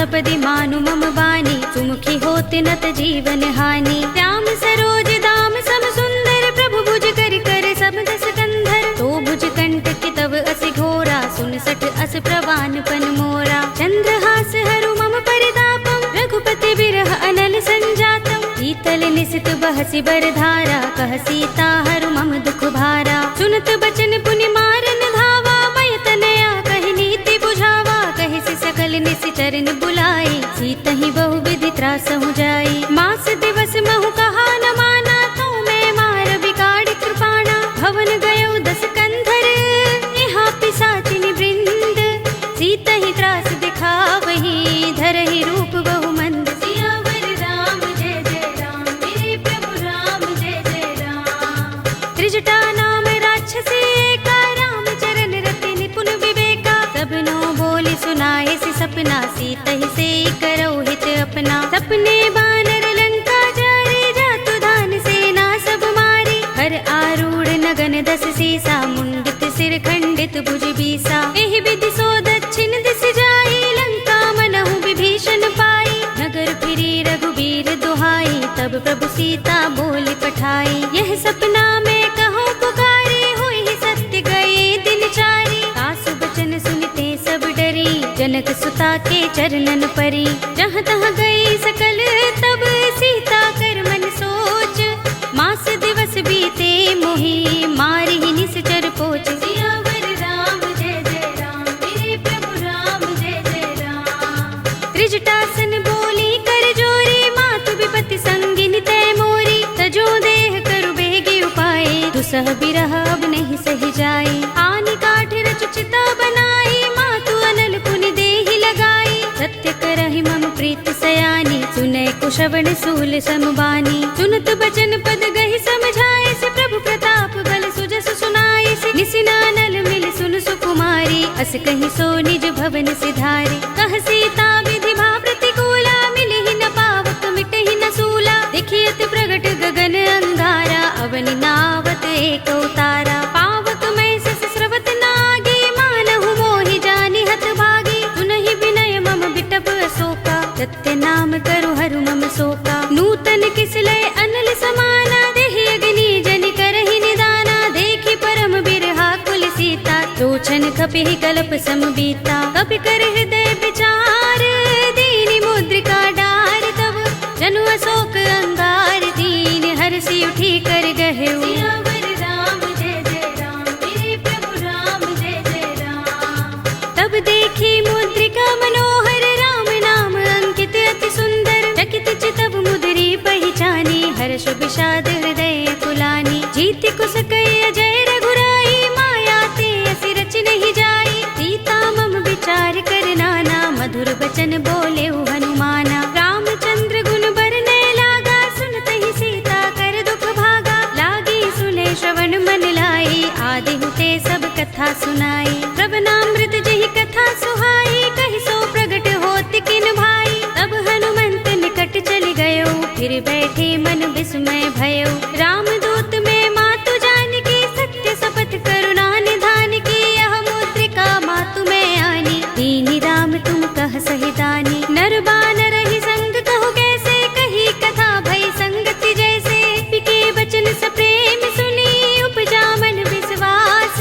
सपदि मानु मम बानी, सुमुखी होत नत जीवन हानि। श्याम सरोज दाम सम सुंदर, प्रभु भुज कर कर सब दस कंधर। तो भुज कंठ के तव अस घोरा, 69 अस प्रवान पन मोरा। चंद्रहास हरु मम परितापम, रघुपति बिरह अनल संजातम। शीतल निसित बहसि बरधारा, कह सीता हरु मम दुख भारा। सुनत बचन पुनि मारन धावा, मय तनया कहि नीति बुझावा। कहि से सकल निसिचरन बुलाई, सीतहि बहु विधि त्रासहु जाई। मास दिवस महु कहा न माना, तो मैं मार बिगाड़ कृपाणा। भवन गयो 10 कंधर, यहाँ पिशाचिनी वृंद। सीतहि त्रास दिखावही, धरहि रूप बहु मंद। सियावर राम जय जय राम, मेरे प्रभु राम जय जय राम। त्रिजटा नाम राक्षसी एका, राम चरण रति निपुण विवेका। सबनो बोली सुनाए सि सपना, सीतहि से करौ हित अपना। सपने बानर लंका जारी, जातु धान सेना सब मारी। हर आरूढ़ नगन 10 सीसा, मुंडित सिर खंडित भुज बीसा। एहि विधि सो दक्षिण दिस जाई, लंका मनहु विभीषण पाई। नगर फिरी रघुबीर दुहाई, तब प्रभु सीता बोली पठाई। यह सपना में कहूँ पुकारी, हुई ही सत्य गए दिन चारी। सासु बचन सुनते सब डरी, जनक सुता के चरणन परी। जहाँ तहाँ गई सकल तब, सीता कर मन सोच। मास दिवस बीते मोही, मारी ही निश्चर पोच। सियावर राम जय जय राम, मेरे प्रभु राम जय जय राम। त्रिजटासन बोली कर जोरी, मातु विपत्ति संगिनी तय मोरी। तजो देह करु बेगी उपाय, दुसह बिरह अब नहीं सही जाई। आनि काठ रचु चिता बनाई, मातु अनल पुनि देहि लगाई। सत्य करहि मम प्रीत सयानी, सुनै कुशवण सूल समबानी। सुनत बचन पद गहि समझाए, से प्रभु प्रताप बल सुजस सुनाए। से निसिनानल मिल सुन सुकुमारी, अस कहि सो निज भवन सिधारी। कह सीता विधि भा प्रतिकूला, मिलहि न पावक मिटहि न सूला। देखियत प्रगट गगन अंगारा, अवनि नावत एक उतारा। पावक में सस स्रवत नागी, मानहु मोहि जानि हत भागी। सुनहि विनय मम बिटप अशोका, सत्य नाम करु हरु मम शोका। नूतन किसलय अनल समाना, देहि अग्नि जनि करहि निदाना। देखि परम बिरहा कुल सीता, लोचन कपिहि कल्प समबीता। कपि कर हृदय विचार, दीनि मुद्रिका डार। तब जनु अशोक अंगार, दीन हरषि उठी कर गहेउ। सियावर राम जय जय राम, मेरे प्रभु राम जय जय राम। तब देखी मुद्रिका मनोहर, राम नाम अंकित अति सुंदर। चकित चितव मुद्री पहिचानी, हर्ष विषाद हृदय कुलानी। जीति कुस कई अजय रघुराई, माया ते असि रच नहीं जाई। सीता मम विचार कर नाना, मधुर बचन बोले हनुमाना। रामचंद्र गुण बरनै लागा, सुनतहि सीता कर दुख भागा। लागी सुने श्रवण मन लाई, आदि हुते सब कथा सुनाई। प्रभनामृत जहि कथा सुहाई, कहि सो प्रगट होत किन भाई। तब हनुमंत निकट चल गयो, फिर बैठे मन विस्मय भयो। रामदूत में मातु जानकी, सत्य शपथ करुणा निधान की। यह मुद्रिका मातु में आनी, दीनि राम तुम कह सही दानी। नर बानर ही संग कहु कैसे, कही कथा भई संगति जैसे। पिके बचन सप्रेम सुनी, उपजा मन विश्वास।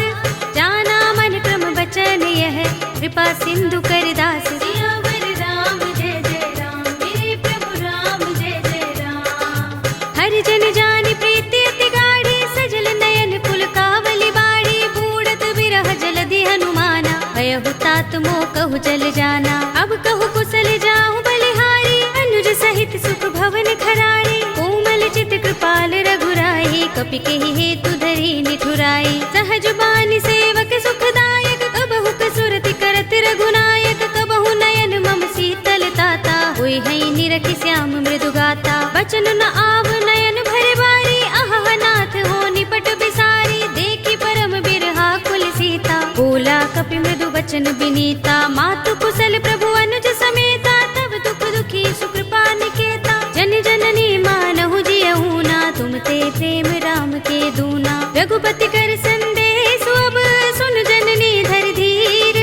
जाना मन क्रम बचन यह, कृपा सिंधु कर दास। सियावर राम जय जय राम, मेरे प्रभु राम जय जय राम। हर जन जानि प्रीति अति गाढ़ी, सजल नयन पुलकावली बाड़ी। बूढ़त बिरह जलधि हनुमाना, भयहु तात मोह कहु जल जाना। अब कहु कुशल जाहु बलिहारी, अनुज सहित सुख भवन खरारी। कोमल चित कृपाल रघुराई, कपि केहि हेतु धरि निठुराई। सहज बानि सेवक सुखदायक, कबहु कसुरति करत रघुनायक। कबहु नयन मम शीतल ताता, होय है निरखि श्याम मृदु गाता। बचन न आव नयन भरे बारी, अहह नाथ हो निपट बिसारी। देखि परम बिरहा कुल सीता, बोला कपि मृदु बचन बिनीता। मातु कुशल प्रभु अनुज समेता, तब दुख दुखी सुकृपा निकेता। जन जननी मानहु जियहु ना, तुम ते प्रेम राम के दूना। रघुपति कर संदेश अब, सुन जननी धर धीर।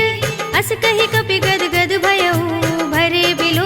अस कहि कपि गद गद भयहु, भरे बिलो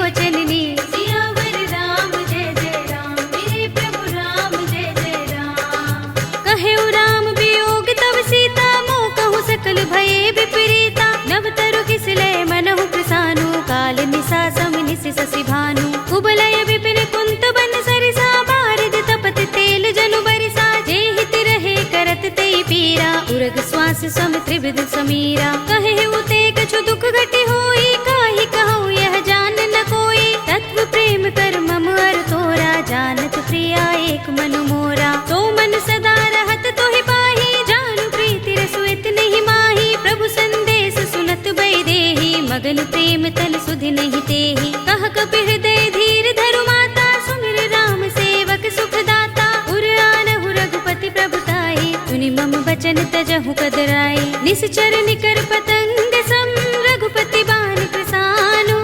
सहसा समिनिसि शशि भानु कुबलय विपिन कुंत बन सरिसा बारिद तपत तेल जनु बरिसा जे हित रहे करत ते पीरा उरग श्वास सम त्रिविध समीरा कहे उते कछु दुख घटी होई काहि कहूँ यह जान न कोई तत्व प्रेम कर मम अर तोरा जानत प्रिया एक मन मोरा तो मन सदा रहत तोहि पाही जानु प्रीति रसुइत नहीं माही प्रभु संदेश सुनत बै देहि मगन प्रेम तल सुधि नहीं तेहि कह कपि हृदय धीर धरु माता सुमिर राम सेवक सुख दाता उर आनहु रघुपति प्रभुताई सुनि मम बचन तजहु कदराई निश्चर निकर पतंग सम रघुपति बान प्रसानु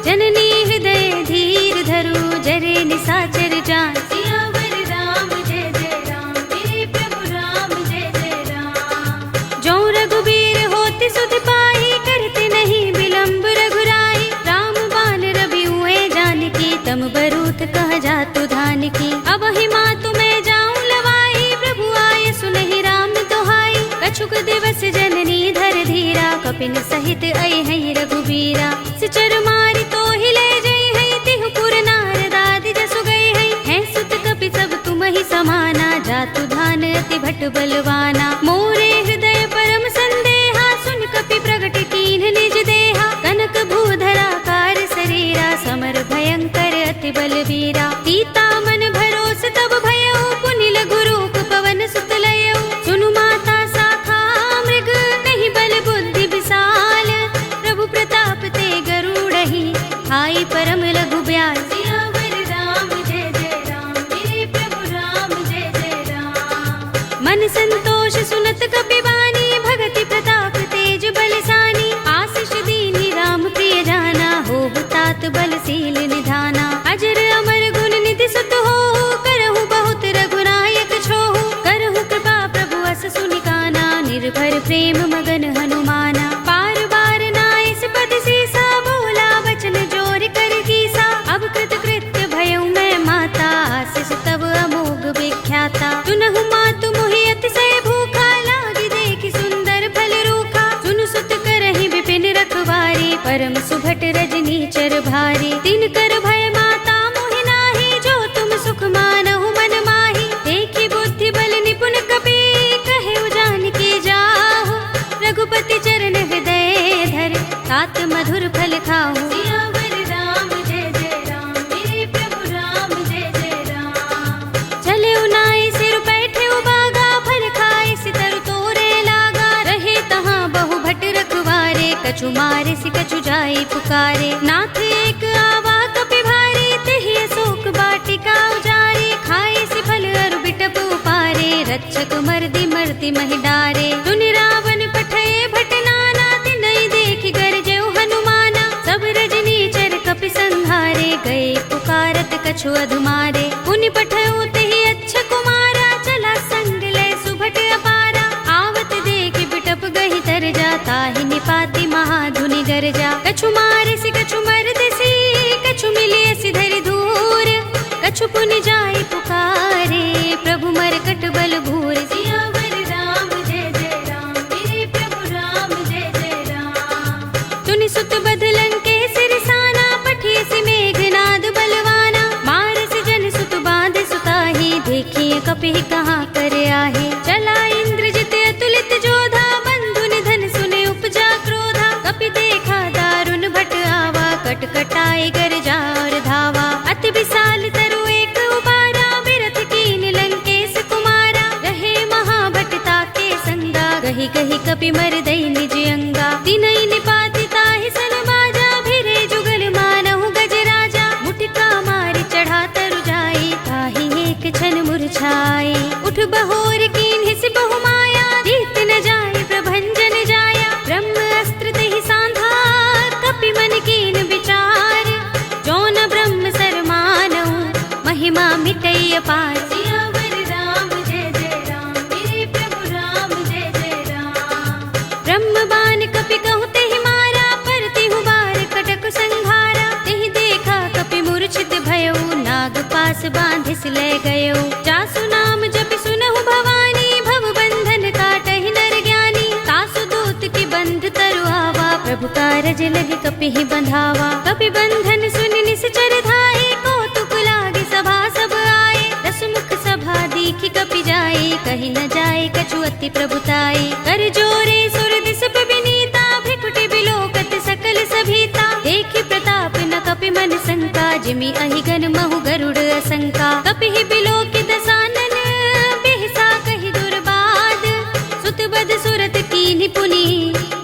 जननी हृदय धीर धरु जरे निसाचर जान सियावर राम जय जय राम मेरे प्रभु राम जय जय राम जो रघुबीर होति सुध पाई करते नहीं विलंब रघुराई राम बान रवि हुए जानकी तम बरूथ कह जातु धान की अब ही मातु मैं जाऊं लवाई प्रभु आए सुनहि राम दोहाई कछुक दिवस जननी धर धीरा कपिन सहित अय है रघुबीरा सिचर मारी तो हिले जई है तिहु पुर नारद आदि जसु गई है सुत कपि सब तुम ही समाना जातु धान अति भट बलवाना मोरे हृदय परम संदेहा सुन कपि प्रगट कीन्ह निज देहा कनक भूधरा कार शरीरा समर भयंकर अति बलवीरा सीता मन भरोस तब भयो पुनि लघु रूप पवन सुत लयो सुनु माता साखा मृग नहीं बल बुद्धि विशाल प्रभु प्रताप ते गरुड़हि आई परम लघु ब्याल सियावर राम जय जय राम मेरे प्रभु राम जय जय राम मन संतोष सुनत कपि वाणी भगति प्रताप तेज बलसानी आशीष दीनी राम प्रिय जाना हो तात बलशील निधाना अजर अमर गुण निधि सुत हो करहु बहुत रघुनायक छोहु करहु कृपा प्रभु अस सुनिकाना निर्भर प्रेम मगन हनुमाना बार बार नाइस पद सीसा बोला वचन जोर कर कीसा अब कृत कृत्य भयउ मैं माता आशीष तब अमोघ विख्याता सुनहु मातु मोहि अतिशय भूखा लागी देखि सुंदर फल रूखा सुन सुत करहि विपिन रखवारी परम सुभट रजनी चर भारी तिन कर भय माता मोहि नाही जो तुम सुख मानहु मन माही देखि बुद्धि बल निपुण कपि कहे जानकी जाहु रघुपति चरण हृदय धर तात मधुर फल खाहु सियावर राम जय जय राम मेरे प्रभु राम जय जय राम चले उनाई सिर बैठे उबागा फल खाए सितर तोरे लागा रहे तहाँ बहु भट रखवारे कछु मारे सि कछु जाई पुकारे नाथ एक आवा कपि भारी तेहि अशोक बाटिका उजारी खाए सि फल अरु बिटप उपारे रक्षक मर्दि मर्दि महि डारे सुनि रावण पठये भट नाना तिनहि देखि गरजेउ हनुमाना सब रजनी चर कपि संहारे गए पुकारत कछु अधुमारे पुनि पठयउ तेहि अच्छ कुमारा चला संग ले सुभट अपारा आवत देखि बिटप गहि तर जाता ही निपाति महाधुनि गरजा कछु मारे सि कछु मर्द सी कछु मिलिए सि धरि धूर कछु पुनि जाई पुकारे प्रभु मरकट बल भूर सियावर राम जय जय राम मेरे प्रभु राम जय जय राम तुनि सुत बदलन के सिरसाना पठिए सि मेघनाद बलवाना मारस जन सुत बांध सुताही देखिए कपि कहाँ कर आहे चला इंद्रजित अतुलित जोधा बंधु निधन सुने उपजा क्रोधा कपि देखा दारुण भट आवा कटकटाई गरजा और धावा अति विशाल तरु एक उबारा बिरथ कीन लंकेश कुमारा रहे महाभट ताके संगा गहि गहि कपि मर दई निज अंगा तिनहि निपाति ताहि सन बाजा भिरे जुगल मानहु गज राजा मुटिका मारि चढ़ा तरु जाई ताहि एक छन मुरझाई उठ बहोर कीन हिस बहु माया जीत न जाय प्रभंजन जाया ब्रह्म अस्त्र तेहि सांधा कपि मन कीन विचार जो न ब्रह्म सर मानहु महिमा मिटई अपार सियावर राम जय जय राम मेरे प्रभु राम जय जय राम ब्रह्म बान कपि कहु तेहि मारा पर तिहु बार कटक संघारा तेहि देखा कपि मूर्छित भयउ नाग पास बांधिस ले गयो जासु नाम जपि सुनहु भवानी भव बंधन काटहि नर ज्ञानी तासु दूत की बंध तरु आवा प्रभु कारज लगे कपि कपि ही बंधावा। कपि बंधन सुनि निश्चर धाये, कौतुक लागे सभा सब आए। दस मुख सभा दीखि कपि जाए, कही न जाए कछु अति प्रभुताई। कर जोरे सुर दिस विनीता, भ्रिकुटि बिलोकत सकल सभीता। देखि प्रताप न कपि मन शंका, जिमि अहिगन महु गरुड़ असंका। कपि ही बिलोकि दसानन, बिहसा कहि दुर्बाद। सुत बद सुरत कीन्हि पुनि,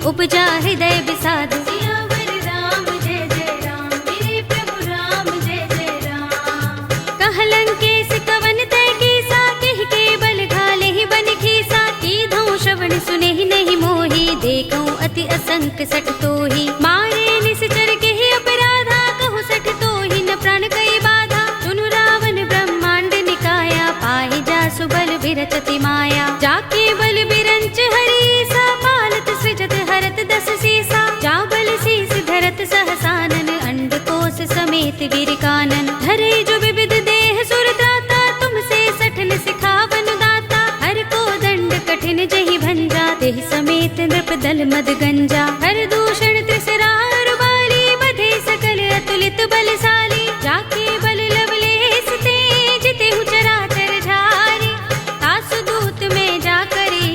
उपजा हृदय विषाद। सियावर राम जय जय राम, मेरे प्रभु राम जय जय राम। कहलंकेश कवन तै कीसा, कहि के बल घाले ही बन खीसा। कीधौ श्रवण सुनेहि नहीं मोहि, देखौ अति असंक सठ तोहि। मारे निश्चर केहि अपराधा, कहु सठ तोहि न प्राण कई बाधा। सुनु रावण ब्रह्मांड निकाया, पाहि जासु बल बिरचति माया। जाके बल बिरंच हरीसा, पालत सृजत हरत दस सीसा। जा बल शीस धरत सहसानन, अंडकोश समेत गिर कानन। धरे जो विविध देह सुर दाता, तुमसे सठन सिखावन दाता। हर को दंड कठिन जहि भंजा, तेहि समेत नृप दल मद गंजा। हर दूषण त्रिसरा रुबाली, बधे सकल अतुलित बलशाली। जाके बल लवलेश ते, जितेहु चराचर झारी। तासु दूत में जा करे,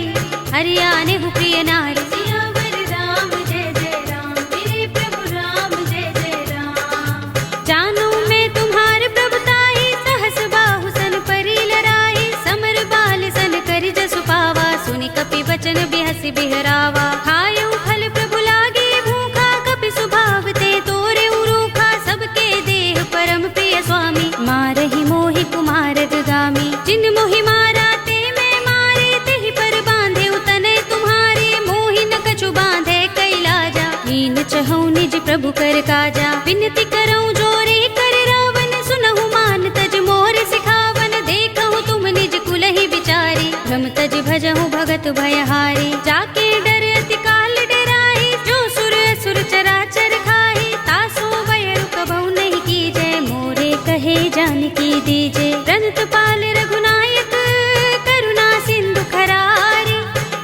हरियाने हु प्रिय नारी। सियावर राम जय जय राम, मेरे प्रभु राम जय जय राम। जानो मैं तुम्हार प्रभुताई, सहस बाहु सन परि लराई। समर बाल सन करि जसु पावा, सुनि कपि बचन बिहसि बिहरावा। खायउ फल प्रभु लागे भूखा, कपि स्वभाव ते तोरे उरूखा। सबके देह परम प्रिय स्वामी, मारहि मोहि कुमार गामी। जिन मोहि मारा ते मैं मारे, तेहि पर बांधे तनय तुम्हारे। मोहि न कछु बांधे कैलाजा, हीन चहु निज प्रभु कर काजा। विनती करऊं जोरे कर रावण, सुनहु मान तज मोर सिखावन। देखहु तुम निज कुलहि विचारी, भ्रम तज भजहु भगत भयहारी। जाके डर अति काल डराहि, जो सुर असुर चराचर खाहि। तासो वैरु कबहु नहीं कीजै, मोरे कहे जानकी दीजे। रंत पाल रघुनायक, करुणा सिंधु खरारी।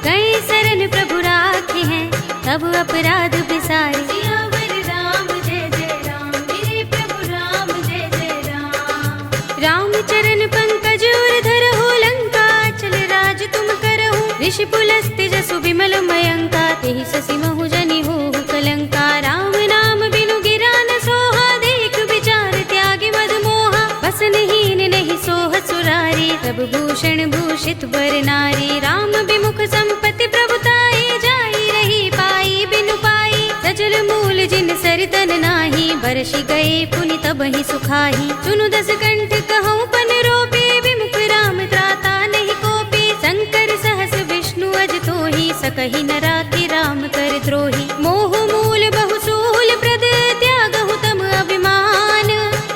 गए शरण प्रभु राखे हैं, तब अपराध बिसारे। सियावर राम जय जय राम, मेरे प्रभु राम जय जय राम। राम चरण पंकज उर धरहु, लंका चल राज तुम करहु। ऋषि पुलस्त्य जसु विमल मयंका, तेहि शशि महु जनि होहु कलंका। राम नाम बिनु गिरा न सोहा, देख विचार त्यागे मद मोहा। बसनहीन नहीं सोह सुरारी, प्रभु भूषण भूषित बर नारी। राम विमुख संपत्ति प्रभुताई, जाई रही पाई बिनु पाई। सजल मूल जिन सरितन नाही, बरसि गए पुनि तबहि सुखाही। सुनु दस कंठ कहऊँ पन रोपी, विमुख राम त्राता नहीं कोपी। शंकर सहस विष्णु अज तोहि, सकहि न राखि राम कर द्रोही। मोह मूल बहु सूल प्रद, त्यागहु तम अभिमान।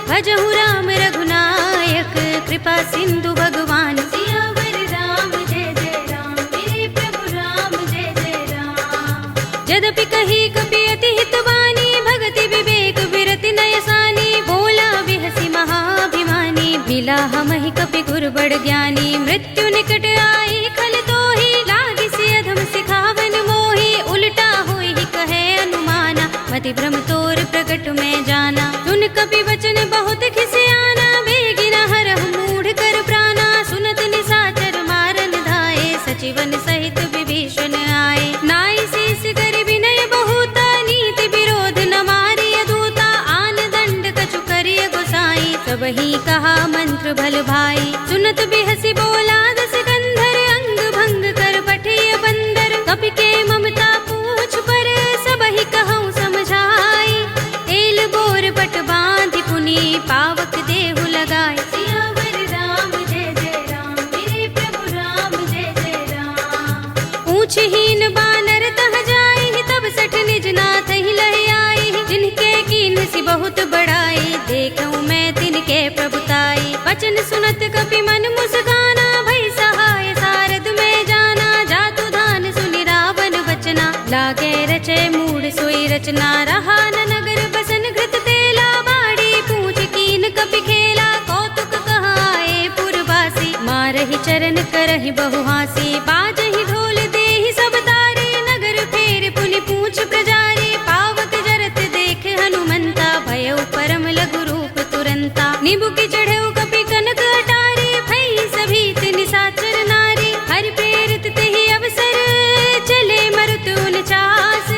भजहु राम रघुनायक, कृपा सिंधु भगवान। सियावर राम जय जय राम, मेरे प्रभु राम जय जय राम। यद्यपि कही कपि अति हितवानी, भगति विवेक विरति नयसानी। बोला बिहसि महाभिमानी, मिला हमहि कपि गुर बड़ ज्ञानी। मृत्यु निकट आई खल तोहि, लागी सि अधम सिखावन मोहि। उल्टा होई कहे अनुमाना, मति भ्रम तोर प्रकट में जाना। सुन कपि वचन बहुत खिसियाना, बेगिन हरहु मूढ़ कर प्राणा। सुनत निशाचर मारन धाये, सचिवन सहित विभीषण आए। नाई शीस कर विनय बहुता, नीति विरोध न मारिय दूता। आन दंड कछु करिय गोसाई, सबहि कहा मंत्र भल भाई। सुनत बिहसि बोला दस कंधर, अंग भंग कर पठिय बंदर। कपि के ममता पूछ पर, सबहि कहऊँ समझाई। तेल बोर पट बांधि पुनि, पावक देहु लगाई। सियावर राम जय जय राम, मेरे प्रभु राम जय जय राम। ऊँचहीन बानर तह जाई, तब सठ निज नाथ ही लहि आई। जिनके कीन्ह बहुत बड़ाई, देखऊँ मैं तिनके प्रभुताई। वचन सुनत कपि मन मुस्काना, भई सहाय सारद में जाना। जातु धान सुनि रावण वचना, लागे रचे मूढ़ सोई रचना। रहा न नगर बसन घृत तेला, बाड़ी पूछ कीन कपि खेला। कौतुक कहाए पुरवासी, मारहि चरण करहि बहु हासी। बाजहि ढोल देहि सब तारे, नगर फेर पुनि पूछ प्रजारी। पावक जरत देख नींबू की चढ़े कपि कनक अटारी भई सभी निशाचर नारी हरि प्रेरित ते ही अवसर चले मरुत 49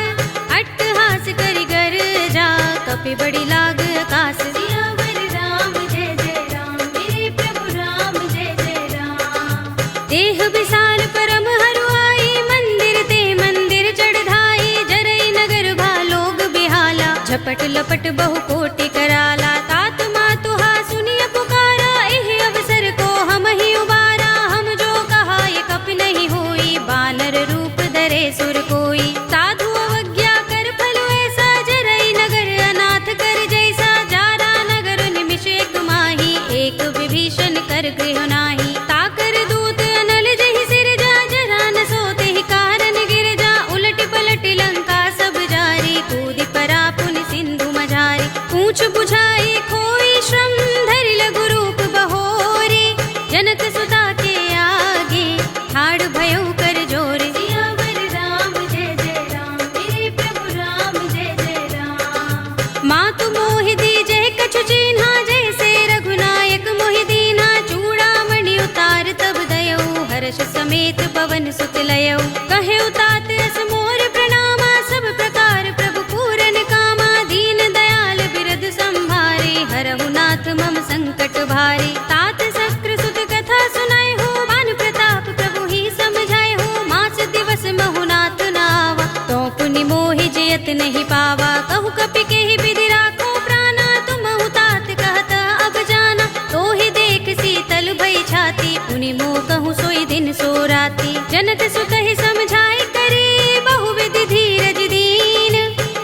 अट्टहास करि गर जा कपि बड़ी लाग आकाश सियावर राम जय जय राम मेरे प्रभु राम जय जय राम देह विशाल परम हरुआई मंदिर ते मंदिर चढ़ाई जरई नगर भा लोग बिहाला झपट लपट बहु कोटि कराला तात मातु हा सुनिय पुकारा एह अवसर को हम ही उबारा हम जो कहा ये कपि नहीं होई बानर रूप धरे सुर कोई साधु अवज्ञा कर फल ऐसा जरई नगर अनाथ कर जैसा जारा नगर निमिष एक माही एक विभीषण कर गृह नाही ताकर दूत अनल जहि सिर जा जरा न सोते ही कारण गिर जा उलट पलट लंका सब जारी कूदि परा पुनि सिंधु मझारी पूछ बुझाई खोई श्रम धरि लघु रूप बहोरे जनक सुता के आगे ठाड़ भयो कर जोरे सियावर राम जय जय राम मेरे प्रभु राम जय जय राम मातु मोहि दीजे कछु चिन्हा जैसे रघुनायक मोहि दीन्हा चूड़ामणि उतार तब दयौ हर्ष समेत पवन सुत लयौ कहे उतात अस मोर प्रणामा सब प्रकार प्रभु पूरन कामा दीन दयाल बिरद संभारे हरहु नाथ मम संकट भारे तात शक्र सुत कथा सुनाए हो मान प्रताप प्रभु ही समझाए हो मास दिवस महु नाथ नावा तो पुनि मोहि जयत नहीं पावा कहु कपि के ही विधि राखो प्राणा तुम तात कहता अब जाना तो ही देख शीतल भई छाती पुनि मोह कहूँ सोई दिन सो राती जनक सुत ही समझाए करे बहु विधि धीरज दीन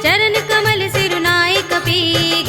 चरण कमल सिरुनाए कपि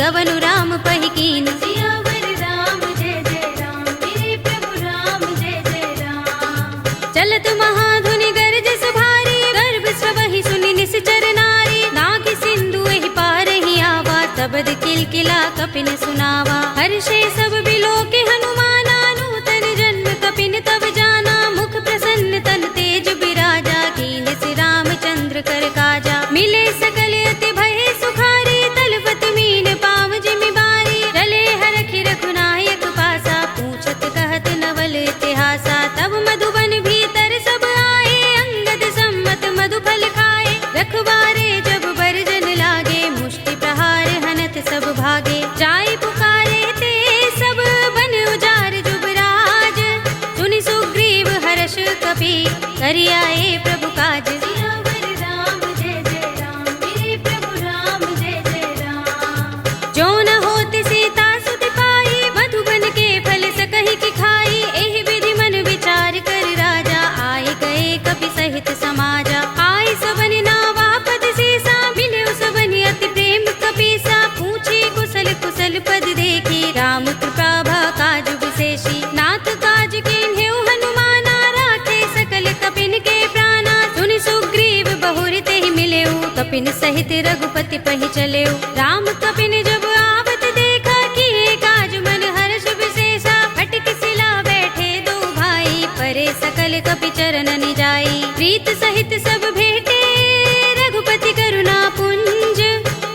गवनु राम पहि कीन सियावर राम जय जय राम मेरे प्रभु राम जय जय राम चलत महाधुनि गरज सुभारी गर्भ स्वहि सुनि निश्चर नारी नाग सिंधु एहि पार ही आवा तबद किलकिला कपिन सुनावा हर्षे सब बिलो के हनुमाना नूतन जन्म कपिन तब जाना मुख प्रसन्न तन तेज बिराजा कीन सि रामचंद्र कर काजा मिले सकल अति भय सुखारी तलपत मीन पाव जिमि बारी चले हरखि रघुनायक पासा पूछत कहत नवल इतिहासा तब मधुबन भीतर सब आए अंगद सम्मत मधु फल खाए रखवारे जब बरजन लागे मुष्टि प्रहार हनत सब भागे जाय पुकारे ते सब बन उजार जुबराज सुनि सुग्रीव हर्ष कपि करियाए प्रभु काज सियावर राम जय जय राम मेरे प्रभु राम जय जय राम जो न होति सीता सुति पाई मधुबन के फल सकहि की खाई एहि विधि मन विचार कर राजा आए गए कपि सहित समाजा आए सबनि नावा पद सीसा मिले सबनि अति प्रेम कपीसा पूछी कुशल कुशल पद देखी राम कृपा भा काज विशेषी नाथ काज कीन्हे हनुमाना राखे सकल कपिन के प्राणा सुनि सुग्रीव बहुर ते ही मिलेउ कपिन सहित रघुपति पहि चलेउ राम कपिन जब आवत देखा किए काज मन हर्ष विशेषा फटक सिला बैठे दो भाई परे सकल कपि चरण नि जाई प्रीत सहित सब भेटे रघुपति करुणा पुंज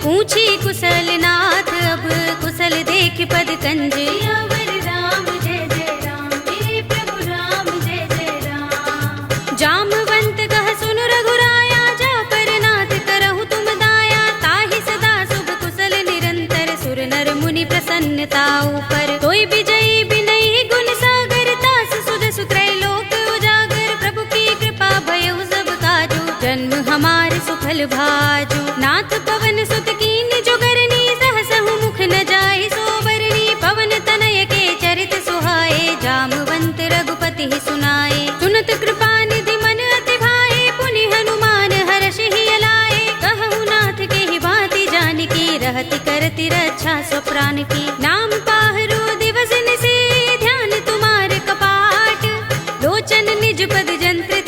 पूछी कुशल नाथ अब कुशल देख पद कंज सियावर राम जय जय राम मेरे प्रभु राम जय जय राम जामवंत कह सुनु रघुराया जा पर नाथ करहु तुम दाया ताहि सदा शुभ कुशल निरंतर सुर नर मुनि प्रसन्नता ऊपर कोई विजयी बिनहि गुण सागर तास सुध सुत्रैलोक उजागर प्रभु की कृपा भयउ सब काजू जन्म हमार सुफल भाजू नाथ पवन सुत कीन जुगरनी सहसहु मुख न जाय सोबरनी पवन तनय के चरित सुहाए जामवंत रघुपति ही सुनाए सुनत कृपा निधि मन अति भाए पुनि हनुमान हर्ष ही अलाए कहु नाथ के ही भांति जानकी रहति करति रक्षा स्वप्रान की नाम पाहरो दिवस निशि ध्यान तुम्हार कपाट लोचन निज पद जंत्र